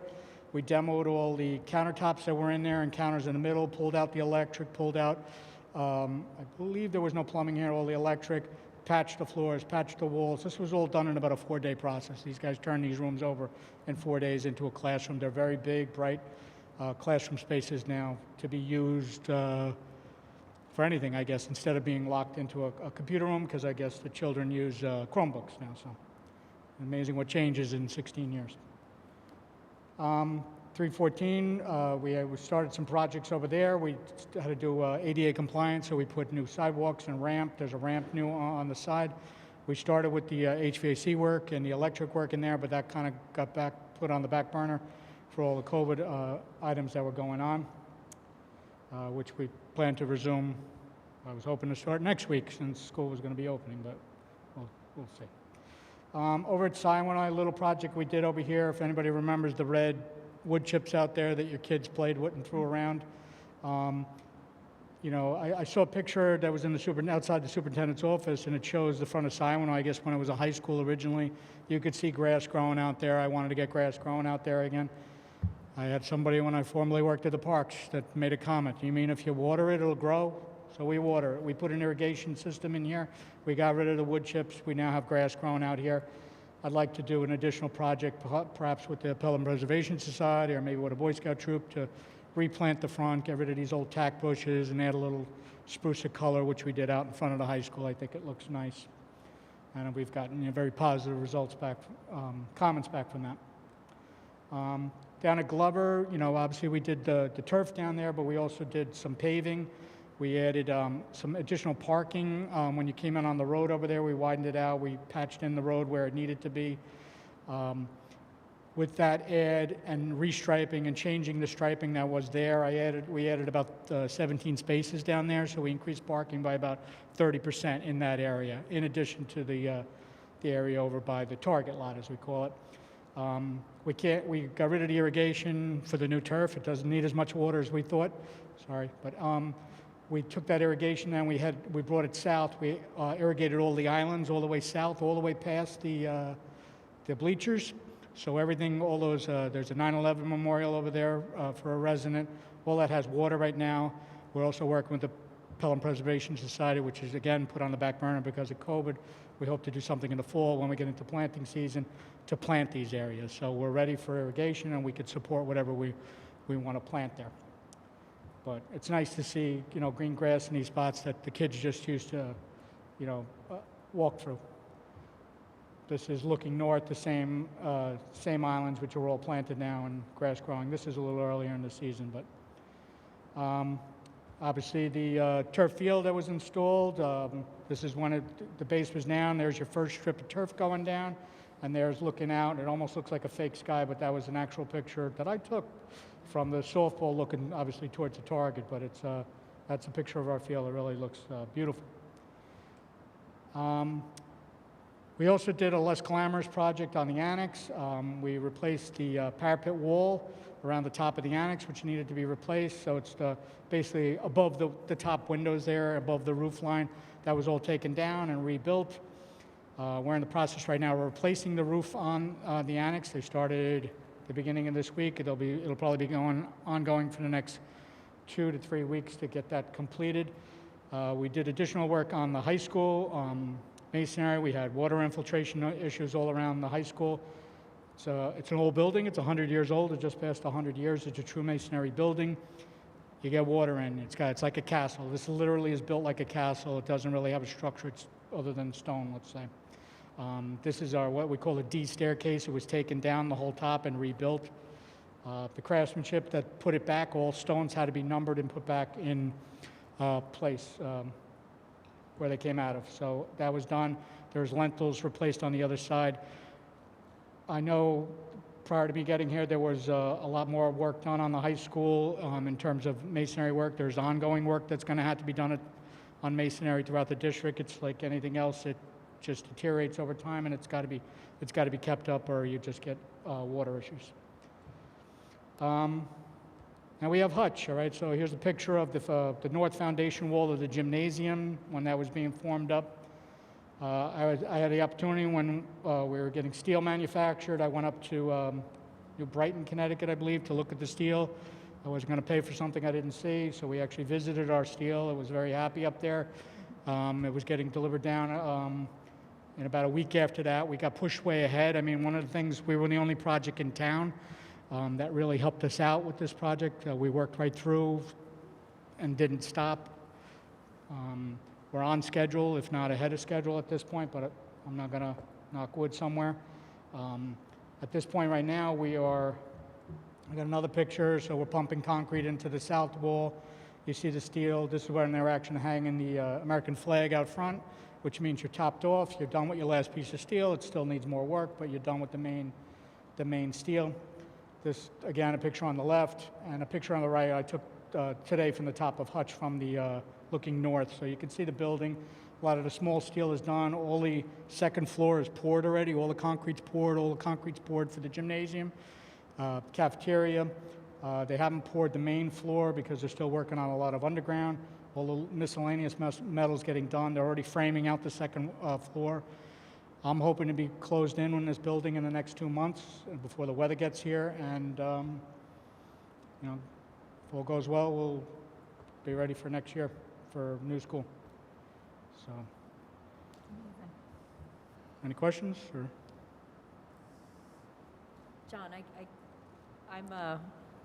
We demoed all the countertops that were in there and counters in the middle, pulled out the electric, pulled out, I believe there was no plumbing here, all the electric, patched the floors, patched the walls. This was all done in about a 4-day process. These guys turned these rooms over in 4 days into a classroom. They're very big, bright classroom spaces now to be used for anything, I guess, instead of being locked into a computer room, because I guess the children use Chromebooks now, so. Amazing what changes in 16 years. 314, we started some projects over there. We had to do ADA compliance, so we put new sidewalks and ramp. There's a ramp new on the side. We started with the HVAC work and the electric work in there, but that kind of got put on the back burner for all the COVID items that were going on, which we plan to resume. I was hoping to start next week since school was going to be opening, but we'll see. Over at Siwanoy, a little project we did over here, if anybody remembers the red wood chips out there that your kids played with and threw around. you know, I saw a picture that was in the outside the superintendent's office, and it shows the front of Siwan, I guess when it was a high school originally. You could see grass growing out there. I wanted to get grass growing out there again. I had somebody when I formerly worked at the parks that made a comment. You mean if you water it, it'll grow? So we water it. We put an irrigation system in here. We got rid of the wood chips. We now have grass growing out here. I'd like to do an additional project, perhaps with the Pelham Preservation Society or maybe with a Boy Scout troop, to replant the front, get rid of these old tack bushes, and add a little spruce of color, which we did out in front of the high school. I think it looks nice. And we've gotten very positive results back, comments back from that. Down at Glover, you know, obviously we did the turf down there, but we also did some paving. We added some additional parking. When you came in on the road over there, we widened it out. We patched in the road where it needed to be. With that add and restriping and changing the striping that was there, we added about 17 spaces down there, so we increased parking by about 30% in that area, in addition to the area over by the Target lot, as we call it. We got rid of the irrigation for the new turf. It doesn't need as much water as we thought. Sorry, but we took that irrigation and we brought it south. We irrigated all the islands all the way south, all the way past the bleachers. So everything, all those, there's a 9/11 memorial over there for a resident. All that has water right now. We're also working with the Pelham Preservation Society, which is again put on the back burner because of COVID. We hope to do something in the fall when we get into planting season to plant these areas. So we're ready for irrigation and we could support whatever we want to plant there. But it's nice to see, you know, green grass in these spots that the kids just used to, you know, walk through. This is looking north, the same islands which are all planted now and grass growing. This is a little earlier in the season, but obviously the turf field that was installed, this is when the base was down. There's your first strip of turf going down, and there's looking out. It almost looks like a fake sky, but that was an actual picture that I took from the softball looking obviously towards the target, but that's a picture of our field. It really looks beautiful. We also did a less glamorous project on the annex. We replaced the parapet wall around the top of the annex, which needed to be replaced. So it's basically above the top windows there, above the roof line. That was all taken down and rebuilt. We're in the process right now of replacing the roof on the annex. They started the beginning of this week. It'll probably be ongoing for the next 2 to 3 weeks to get that completed. We did additional work on the high school. Masonry, we had water infiltration issues all around the high school. It's an old building. It's 100 years old. It just passed 100 years. It's a true masonry building. You get water in. It's like a castle. This literally is built like a castle. It doesn't really have a structure other than stone, let's say. This is our what we call a D staircase. It was taken down the whole top and rebuilt. The craftsmanship that put it back, all stones had to be numbered and put back in place. Where they came out of. So that was done. There's lentils replaced on the other side. I know prior to me getting here, there was a lot more work done on the high school in terms of masonry work. There's ongoing work that's going to have to be done on masonry throughout the district. It's like anything else. It just deteriorates over time, and it's got to be kept up, or you just get water issues. Now we have Hutch, all right? So here's a picture of the north foundation wall of the gymnasium when that was being formed up. I had the opportunity when we were getting steel manufactured. I went up to New Brighton, Connecticut, I believe, to look at the steel. I wasn't going to pay for something I didn't see, so we actually visited our steel. I was very happy up there. It was getting delivered down. And about a week after that, we got pushed way ahead. I mean, one of the things, we were the only project in town that really helped us out with this project. We worked right through and didn't stop. We're on schedule, if not ahead of schedule at this point, but I'm not going to knock wood somewhere. At this point right now, I got another picture, so we're pumping concrete into the south wall. You see the steel. This is where they're actually hanging the American flag out front, which means you're topped off. You're done with your last piece of steel. It still needs more work, but you're done with the main steel. This, again, a picture on the left and a picture on the right I took today from the top of Hutch from the looking north. So you can see the building. A lot of the small steel is done. All the second floor is poured already. All the concrete's poured. All the concrete's poured for the gymnasium, cafeteria. They haven't poured the main floor because they're still working on a lot of underground. all the miscellaneous metal's getting done. They're already framing out the second floor. I'm hoping to be closed in this building in the next 2 months before the weather gets here, and you know, if all goes well, we'll be ready for next year for new school. So, any questions? Or? John,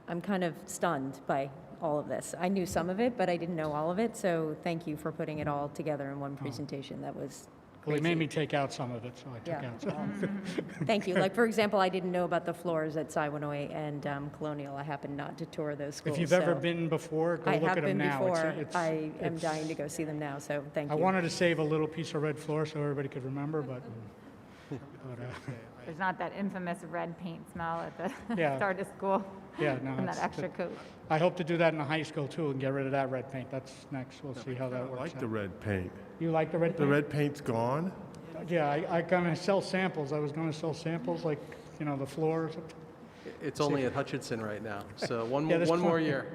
I'm kind of stunned by all of this. I knew some of it, but I didn't know all of it, so thank you for putting it all together in one presentation. That was Well, they crazy. made me take out some of it, so I took Yeah. out some. Thank you. Like, for example, I didn't know about the floors at Siwanoy and Colonial. I happened not to tour those schools. If you've ever so been before, go I look have at them been now. before. It's- I am it's- dying to go see them now, so thank I you. wanted to save a little piece of red floor so everybody could remember, but There's not that infamous red paint smell at the Yeah. start of school. yeah, no. And that it's- extra coat. I hope to do that in the high school too and get rid of that red paint. That's next. We'll see how that I works like out. the red paint. You like the red The paint? red paint's gone? Yeah, I gonna sell samples. I was gonna sell samples like, you know, the floors. It's only at Hutchinson right now, so one Yeah, there's more plenty. year.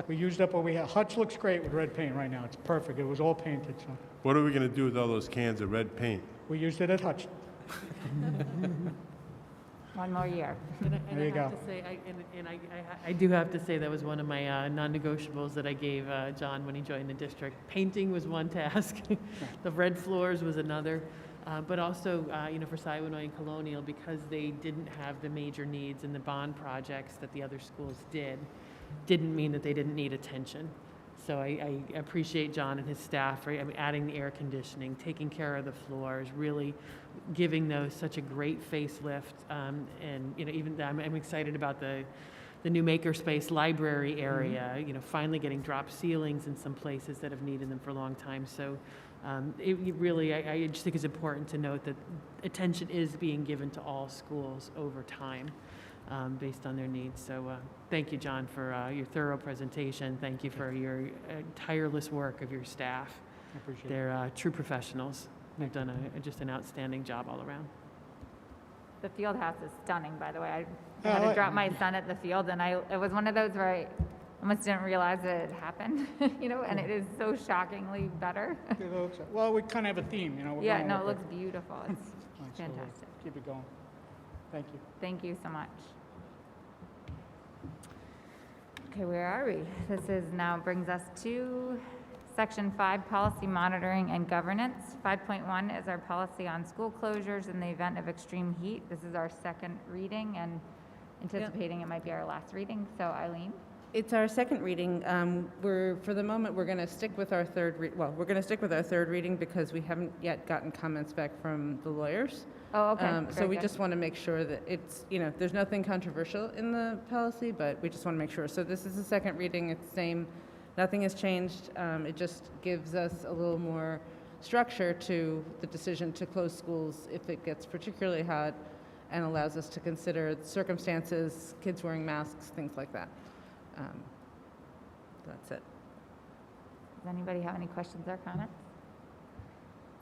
We used up what we had. Hutch looks great with red paint right now. It's perfect. It was all painted, so What are we going to do with all those cans of red paint? we used it at Hutch. One more year. And There you I have go. to say, I do have to say that was one of my non-negotiables that I gave John when he joined the district. Painting was one task, the red floors was another, but also, for Siwanoy and Colonial, because they didn't have the major needs in the bond projects that the other schools didn't mean that they didn't need attention. So I appreciate John and his staff, right? I mean, adding the air conditioning, taking care of the floors, really giving those such a great facelift. And even I'm excited about the new makerspace library area. Finally getting drop ceilings in some places that have needed them for a long time. So I just think it's important to note that attention is being given to all schools over time. Based on their needs. So thank you, John, for your thorough presentation. Thank you for your tireless work of your staff. I appreciate it. They're true professionals. They've done just an outstanding job all around. The field house is stunning, by the way. I had to drop my son at the field, and it was one of those where I almost didn't realize that it happened, and it is so shockingly better. Well, we kind of have a theme, We're Yeah, going no, it with looks beautiful. It's So we'll fantastic. keep it going. Thank you. Thank you so much. Okay, where are we? This is now brings us to Section 5, Policy Monitoring and Governance. 5.1 is our policy on school closures in the event of extreme heat. This is our second reading and anticipating it might be our last reading. So Eileen? It's our second reading. For the moment, we're going to stick with our third reading because we haven't yet gotten comments back from the lawyers. Oh, okay. So Very we good. just want to make sure that it's, there's nothing controversial in the policy, but we just want to make sure. So this is the second reading. It's the same. Nothing has changed. It just gives us a little more structure to the decision to close schools if it gets particularly hot and allows us to consider circumstances, kids wearing masks, things like that. That's it. Does anybody have any questions or comments?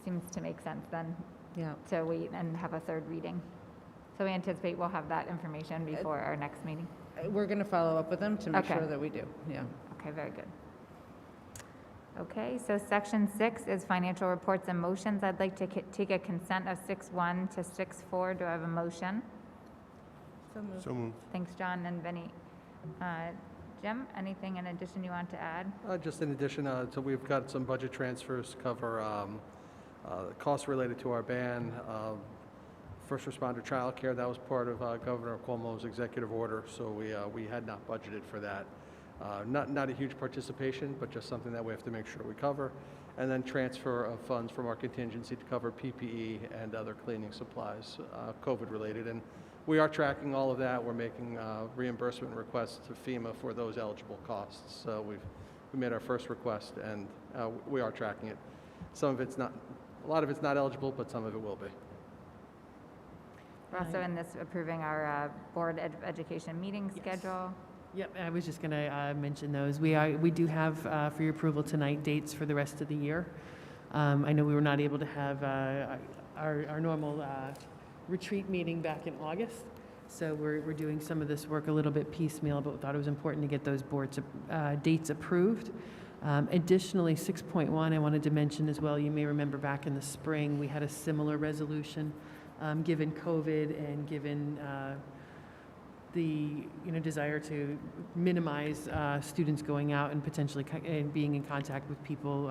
Seems to make sense then Yeah. to wait and have a third reading. So we anticipate we'll have that information before our next meeting. We're going to follow up with them to make Okay. sure that we do. Yeah. Okay, very good. Okay, so Section 6 is financial reports and motions. I'd like to take a consent of 6.1 to 6.4. Do I have a motion? So moved. Thanks, John and Vinnie. Jim, anything in addition you want to add? Just in addition, so we've got some budget transfers to cover costs related to our ban, first responder childcare. That was part of Governor Cuomo's executive order, so we had not budgeted for that. Not a huge participation, but just something that we have to make sure we cover. And then transfer of funds from our contingency to cover PPE and other cleaning supplies, COVID-related. And we are tracking all of that. We're making reimbursement requests to FEMA for those eligible costs. So we made our first request, and we are tracking it. Some of it's not, a lot of it's not eligible, but some of it will be. We're also in this approving our Board of Education meeting schedule. Yep, I was just going to mention those. We do have for your approval tonight dates for the rest of the year. I know we were not able to have our normal retreat meeting back in August, so we're doing some of this work a little bit piecemeal, but thought it was important to get those boards dates approved. Additionally, 6.1, I wanted to mention as well, you may remember back in the spring, we had a similar resolution, given COVID and given the desire to minimize students going out and potentially and being in contact with people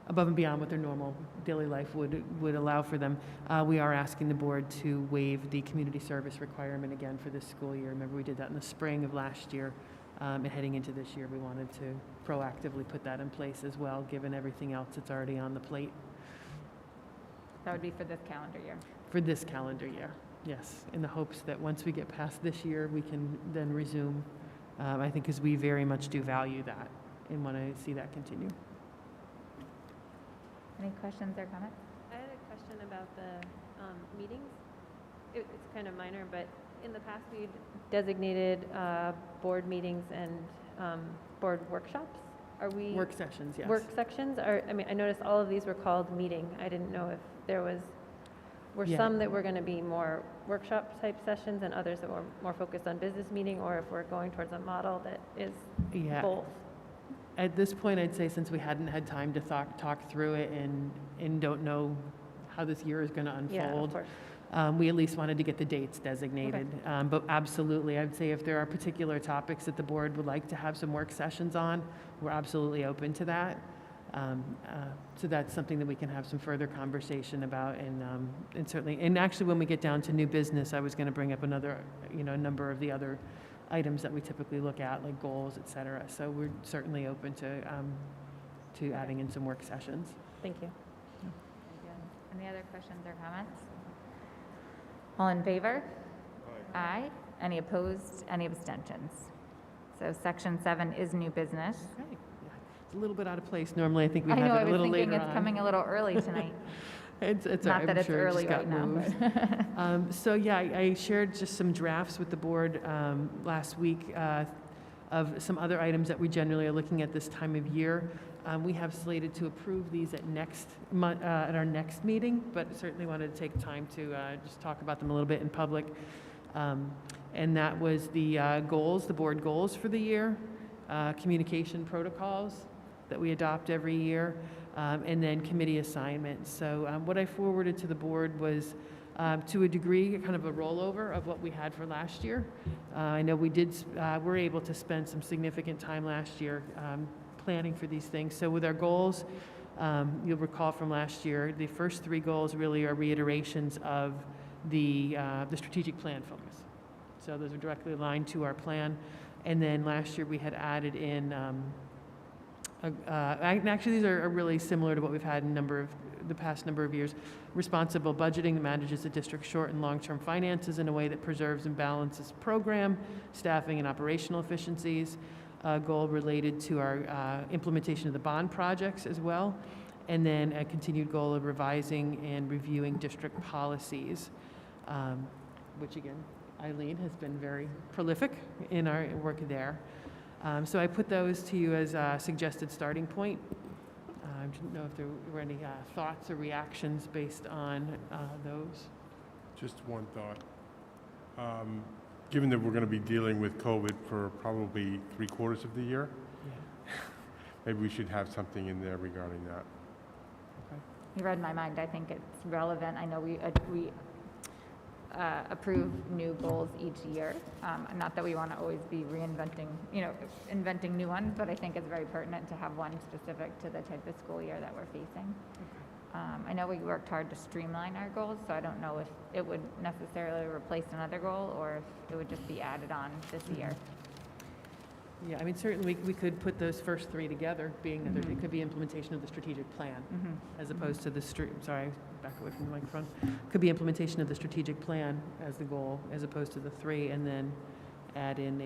above and beyond what their normal daily life would allow for them. We are asking the board to waive the community service requirement again for this school year. Remember, we did that in the spring of last year, and heading into this year, we wanted to proactively put that in place as well, given everything else that's already on the plate. That would be for this calendar year. For this calendar year, yes, in the hopes that once we get past this year, we can then resume, I think, because we very much do value that and want to see that continue. Any questions or comments? I had a question about the meetings. It's kind of minor, but in the past we'd designated board meetings and board workshops. Are we Work sessions, yes. work sections? I mean, I noticed all of these were called meeting. I didn't know if there were Yeah. some that were going to be more workshop type sessions and others that were more focused on business meeting, or if we're going towards a model that is Yeah. both. At this point, I'd say since we hadn't had time to talk through it and don't know how this year is going to Yeah, of unfold, course. we at least wanted to get the dates designated. But absolutely, I'd say if there are particular topics that the board would like to have some work sessions on, we're absolutely open to that. So that's something that we can have some further conversation about, and certainly, and actually, when we get down to new business, I was going to bring up another, a number of the other items that we typically look at, like goals, et cetera. So we're certainly open to adding in some work sessions. Thank you. Very good. Any other questions or comments? All in favor? Aye. Any opposed? Any abstentions? So section 7 is new business. Okay. Yeah. It's a little bit out of place. Normally, I think we I have know, it I a was little thinking later it's on. coming a little early tonight. It's Not I'm that it's sure it early just got right now, moved. but. So yeah, I shared just some drafts with the board last week of some other items that we generally are looking at this time of year. We have slated to approve these at our next meeting, but certainly wanted to take time to just talk about them a little bit in public. And that was the goals, the board goals for the year, communication protocols that we adopt every year, and then committee assignments. So what I forwarded to the board was, to a degree, kind of a rollover of what we had for last year. I know we were able to spend some significant time last year planning for these things. So with our goals, you'll recall from last year, the first 3 goals really are reiterations of the strategic plan focus. So those are directly aligned to our plan. And then last year we had added in, actually these are really similar to what we've had in the past number of years. Responsible budgeting that manages the district's short and long-term finances in a way that preserves and balances program, staffing, and operational efficiencies. A goal related to our implementation of the bond projects as well. And then a continued goal of revising and reviewing district policies, which again, Eileen has been very prolific in our work there. So I put those to you as a suggested starting point. I didn't know if there were any thoughts or reactions based on those. Just one thought. Given that we're going to be dealing with COVID for probably 3/4 of the year, maybe we should have something in there regarding that. You read my mind. I think it's relevant. I know we approve new goals each year. Not that we want to always be reinventing, inventing new ones, but I think it's very pertinent to have one specific to the type of school year that we're facing. I know we worked hard to streamline our goals, so I don't know if it would necessarily replace another goal or if it would just be added on this year. Yeah, I mean, certainly we could put those first 3 together, being that it could be implementation of the strategic plan, as opposed to sorry, back away from the microphone. Could be implementation of the strategic plan as the goal, as opposed to the 3, and then add in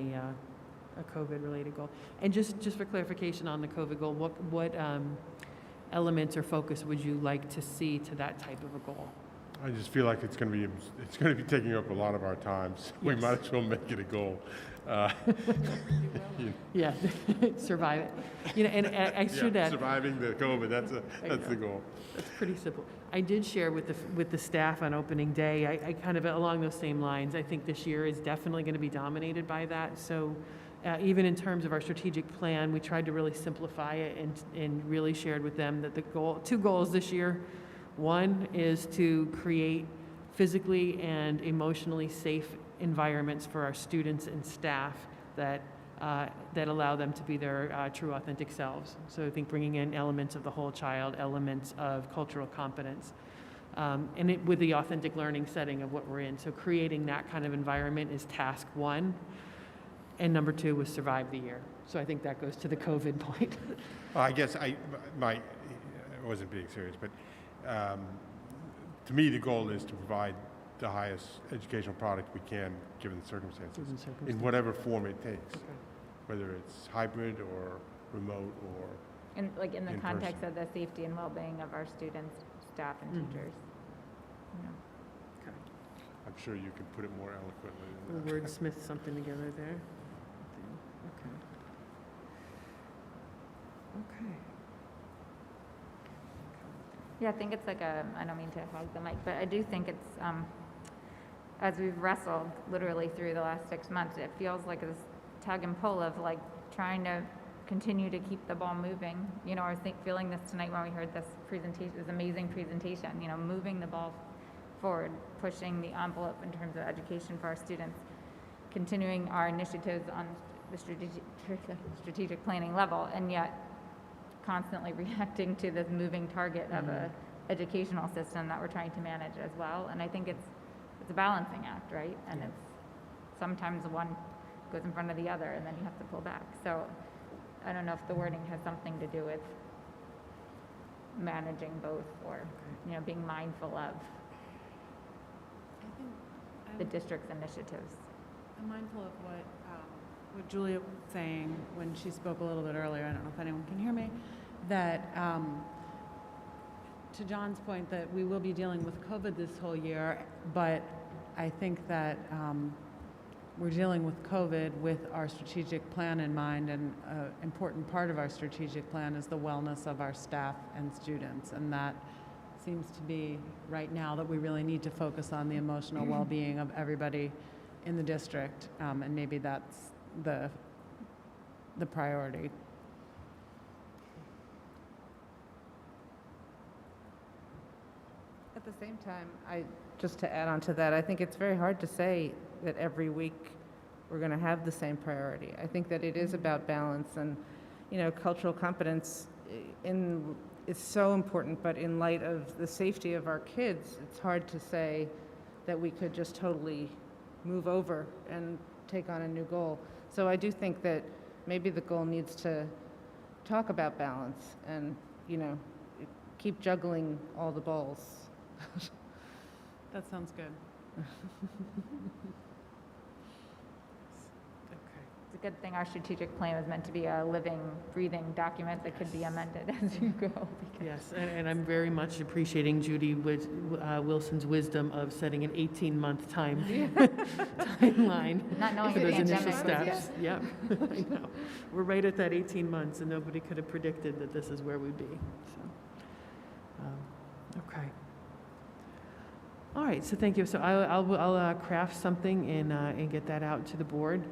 a COVID-related goal. And just for clarification on the COVID goal, what elements or focus would you like to see to that type of a goal? I just feel like it's going to be taking up a lot of our time. So we might as well make it a goal. Yeah, survive it. And I should add, surviving the COVID. That's the goal. That's pretty simple. I did share with the staff on opening day. I kind of along those same lines. I think this year is definitely going to be dominated by that. So, even in terms of our strategic plan, we tried to really simplify it and really shared with them that two goals this year. One is to create physically and emotionally safe environments for our students and staff that allow them to be their true, authentic selves. So I think bringing in elements of the whole child, elements of cultural competence, and with the authentic learning setting of what we're in. So creating that kind of environment is task one. And number two was survive the year. So I think that goes to the COVID point. Well, I guess I wasn't being serious, but to me, the goal is to provide the highest educational product we can, given the circumstances, in whatever form it takes, whether it's hybrid or remote or In the in context person. of the safety and well-being of our students, staff, and teachers. You know. I'm sure you can put it more eloquently than We'll that. wordsmith something together there. Okay. Okay. Yeah, I think it's like I don't mean to hog the mic, but I do think it's, as we've wrestled literally through the last 6 months, it feels like this tug and pull of like trying to continue to keep the ball moving. You know, I was feeling this tonight when we heard this presentation, this amazing presentation, you know, moving the ball forward, pushing the envelope in terms of education for our students, continuing our initiatives on the strategic planning level, and yet constantly reacting to this moving target of a educational system that we're trying to manage as well. And I think it's a balancing act, right? And it's sometimes one goes in front of the other, and then you have to pull back. So I don't know if the wording has something to do with managing both, or you know, being mindful of the district's initiatives. I'm mindful of what Julia was saying when she spoke a little bit earlier. I don't know if anyone can hear me. That to John's point, that we will be dealing with COVID this whole year, but I think that we're dealing with COVID with our strategic plan in mind, and an important part of our strategic plan is the wellness of our staff and students, and that seems to be right now that we really need to focus on the emotional well-being of everybody in the district, and maybe that's the priority. At the same time, just to add on to that, I think it's very hard to say that every week we're going to have the same priority. I think that it is about balance, and, you know, cultural competence is so important, but in light of the safety of our kids, it's hard to say that we could just totally move over and take on a new goal. So I do think that maybe the goal needs to talk about balance and, you know, keep juggling all the balls. That sounds good. It's a good thing our strategic plan was meant to be a living, breathing document that could be amended as you go. Yes, and I'm very much appreciating Judy Wilson's wisdom of setting an 18-month timeline Not knowing for the those initial pandemic was steps. Yep, I know. We're right at that 18 months, and nobody could have predicted that this is where we'd be. So, okay. All right, so thank you. So I'll craft something and get that out to the board.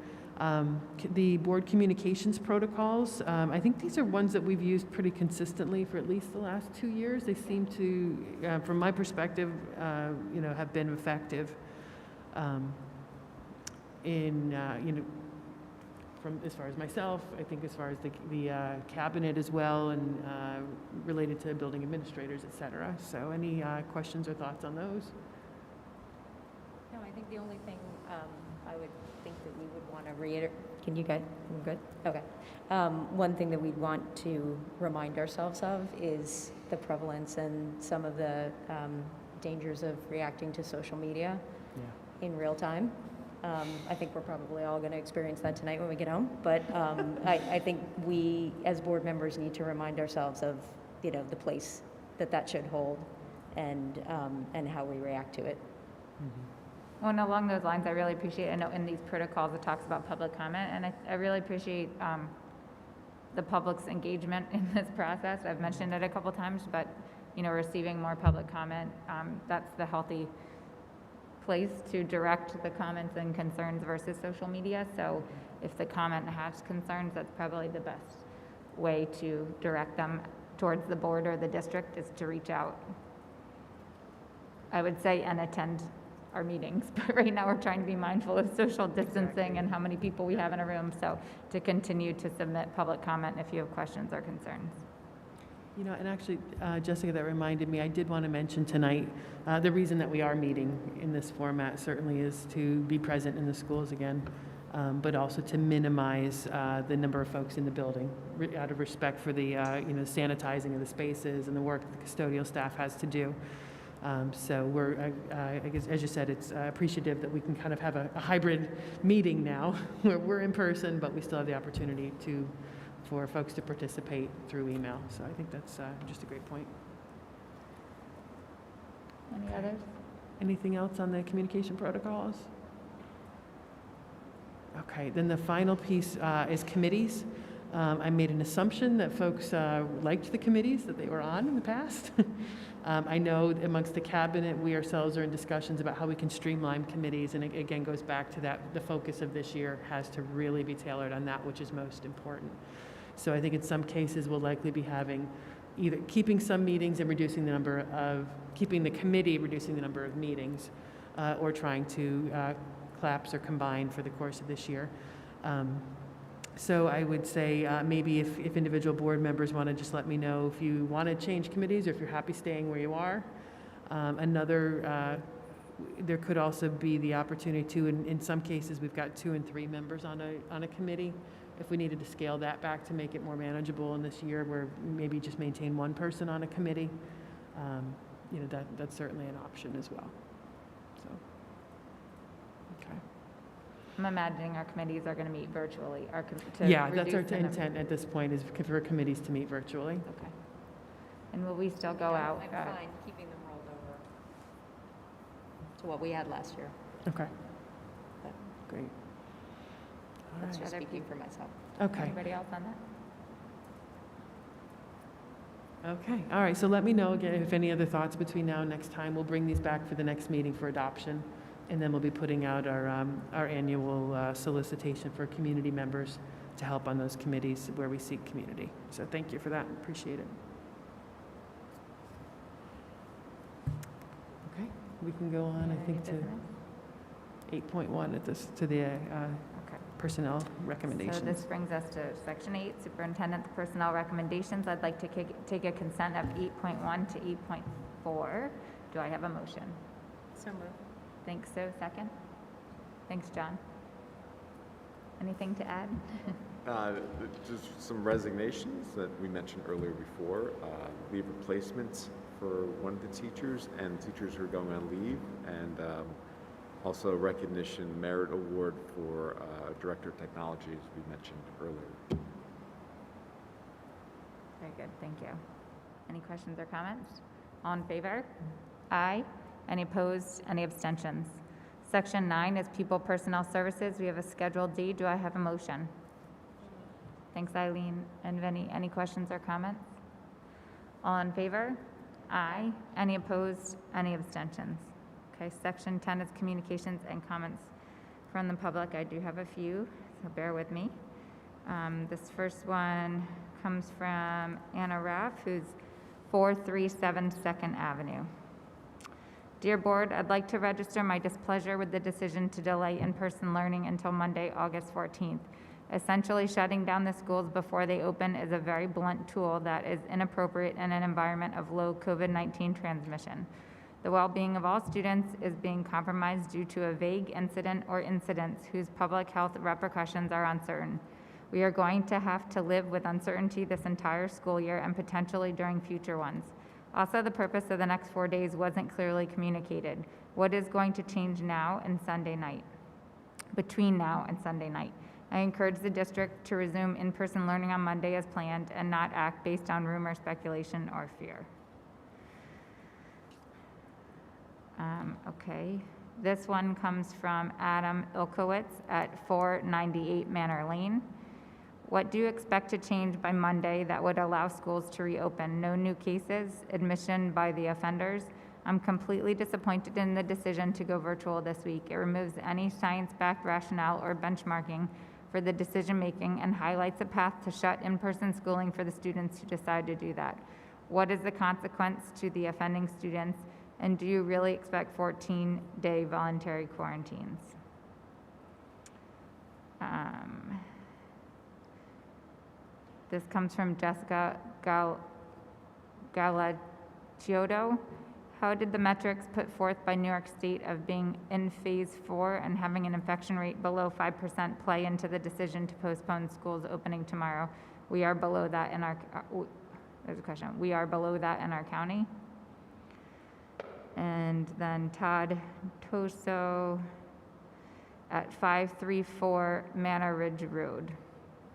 The board communications protocols, I think these are ones that we've used pretty consistently for at least the last 2 years. They seem to, from my perspective, you know, have been effective in, you know, from as far as myself, I think as far as the cabinet as well, and related to building administrators, et cetera. So any questions or thoughts on those? No, I think the only thing I would think that we would want to reiterate, can you guys, good? Okay. One thing that we'd want to remind ourselves of is the prevalence and some of the dangers of reacting to social media in real time. I think we're probably all going to experience that tonight when we get home, but I think we as board members need to remind ourselves of, you know, the place that should hold, and how we react to it. Mm-hmm. Well, and along those lines, I really appreciate, I know in these protocols it talks about public comment, and I really appreciate the public's engagement in this process. I've mentioned it a couple times, but, you know, receiving more public comment, that's the healthy place to direct the comments and concerns versus social media. So if the comment has concerns, that's probably the best way to direct them towards the board or the district, is to reach out. I would say and attend our meetings, but right now we're trying to be mindful of social distancing and how many people we have in a room, so to continue to submit public comment if you have questions or concerns. You know, and actually, Jessica, that reminded me, I did want to mention tonight, the reason that we are meeting in this format certainly is to be present in the schools again, but also to minimize the number of folks in the building out of respect for the, sanitizing of the spaces and the work that the custodial staff has to do. So we're, I guess, as you said, it's appreciative that we can kind of have a hybrid meeting now where we're in person, but we still have the opportunity for folks to participate through email. So I think that's just a great point. Any others? Anything else on the communication protocols? Okay, then the final piece is committees. I made an assumption that folks liked the committees that they were on in the past. I know amongst the cabinet, we ourselves are in discussions about how we can streamline committees, and it again goes back to that the focus of this year has to really be tailored on that which is most important. So I think in some cases we'll likely be having either keeping some meetings and reducing the number of, keeping the committee reducing the number of meetings, or trying to collapse or combine for the course of this year. So I would say maybe if individual board members want to just let me know if you want to change committees or if you're happy staying where you are. There could also be the opportunity to, in some cases, we've got 2 and 3 members on a committee. If we needed to scale that back to make it more manageable in this year, where maybe just maintain 1 person on a committee, that's certainly an option as well. So, okay. I'm imagining our committees are going to meet virtually. Yeah, that's our intent at this point, is for committees to meet virtually. Okay. And will we still go out? I'm fine keeping them rolled over to what we had last year. Okay. But Great. All that's right. just speaking for myself. Okay. Anybody else on that? Okay. All right. So let me know again if any other thoughts between now and next time. We'll bring these back for the next meeting for adoption, and then we'll be putting out our annual solicitation for community members to help on those committees where we seek community. So thank you for that. Appreciate it. Okay. We can go on, I think, to 8.1 at this, to the personnel recommendations. So this brings us to Section 8, Superintendent Personnel Recommendations. I'd like to take a consent of 8.1 to 8.4. Do I have a motion? So moved. Thanks, so second. Thanks, John. Anything to add? Just some resignations that we mentioned earlier before, leave replacements for one of the teachers and teachers who are going on leave, and also recognition merit award for Director of Technology, as we mentioned earlier. Very good, thank you. Any questions or comments? All in favor? Aye. Any opposed? Any abstentions? Section 9 is People Personnel Services. We have a Schedule D. Do I have a motion? Thanks, Eileen and Vinnie. Any questions or comments? All in favor? Aye. Any opposed? Any abstentions? Okay, Section 10 is Communications and Comments from the public. I do have a few, so bear with me. This first one comes from Anna Raff, who's 437 2nd Avenue. Dear Board, I'd like to register my displeasure with the decision to delay in-person learning until Monday, August 14th. Essentially, shutting down the schools before they open is a very blunt tool that is inappropriate in an environment of low COVID-19 transmission. The well-being of all students is being compromised due to a vague incident or incidents whose public health repercussions are uncertain. We are going to have to live with uncertainty this entire school year and potentially during future ones. Also, the purpose of the next 4 days wasn't clearly communicated. What is going to change now and Sunday night? Between now and Sunday night. I encourage the district to resume in-person learning on Monday as planned and not act based on rumor, speculation, or fear. Okay, this one comes from Adam Ilkowitz at 498 Manor Lane. What do you expect to change by Monday that would allow schools to reopen? No new cases, admission by the offenders. I'm completely disappointed in the decision to go virtual this week. It removes any science-backed rationale or benchmarking for the decision-making and highlights a path to shut in-person schooling for the students who decide to do that. What is the consequence to the offending students, and do you really expect 14-day voluntary quarantines? This comes from Jessica Galacciotto. How did the metrics put forth by New York State of being in phase 4 and having an infection rate below 5% play into the decision to postpone schools opening tomorrow? We are below that in our, there's a question. We are below that in our county. And then Todd Toso at 534 Manor Ridge Road.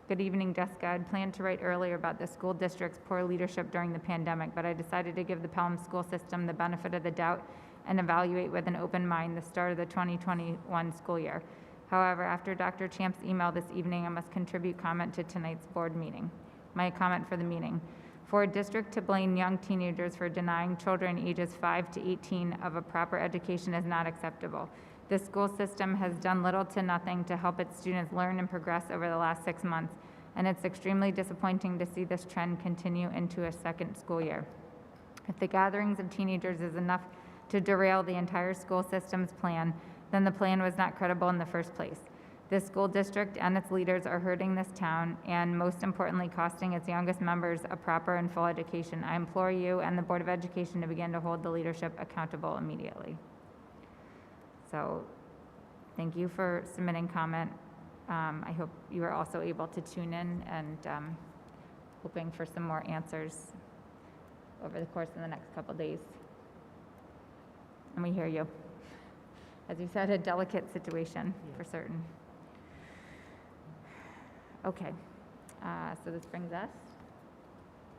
Good evening, Jessica. I'd planned to write earlier about the school district's poor leadership during the pandemic, but I decided to give the Pelham school system the benefit of the doubt and evaluate with an open mind the start of the 2021 school year. However, after Dr. Champ's email this evening, I must contribute comment to tonight's board meeting. My comment for the meeting. For a district to blame young teenagers for denying children ages 5 to 18 of a proper education is not acceptable. The school system has done little to nothing to help its students learn and progress over the last 6 months, and it's extremely disappointing to see this trend continue into a second school year. If the gatherings of teenagers is enough to derail the entire school system's plan, then the plan was not credible in the first place. This school district and its leaders are hurting this town and, most importantly, costing its youngest members a proper and full education. I implore you and the Board of Education to begin to hold the leadership accountable immediately. So, thank you for submitting comment. I hope you are also able to tune in and hoping for some more answers over the course of the next couple days. And we hear you. As you said, a delicate situation for certain. Okay, so this brings us.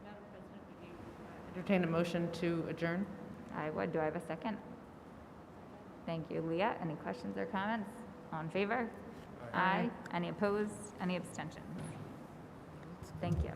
Madam President, would you entertain a motion to adjourn? I would. Do I have a second? Thank you, Leah. Any questions or comments? All in favor? Aye. Any opposed? Any abstentions? Thank you.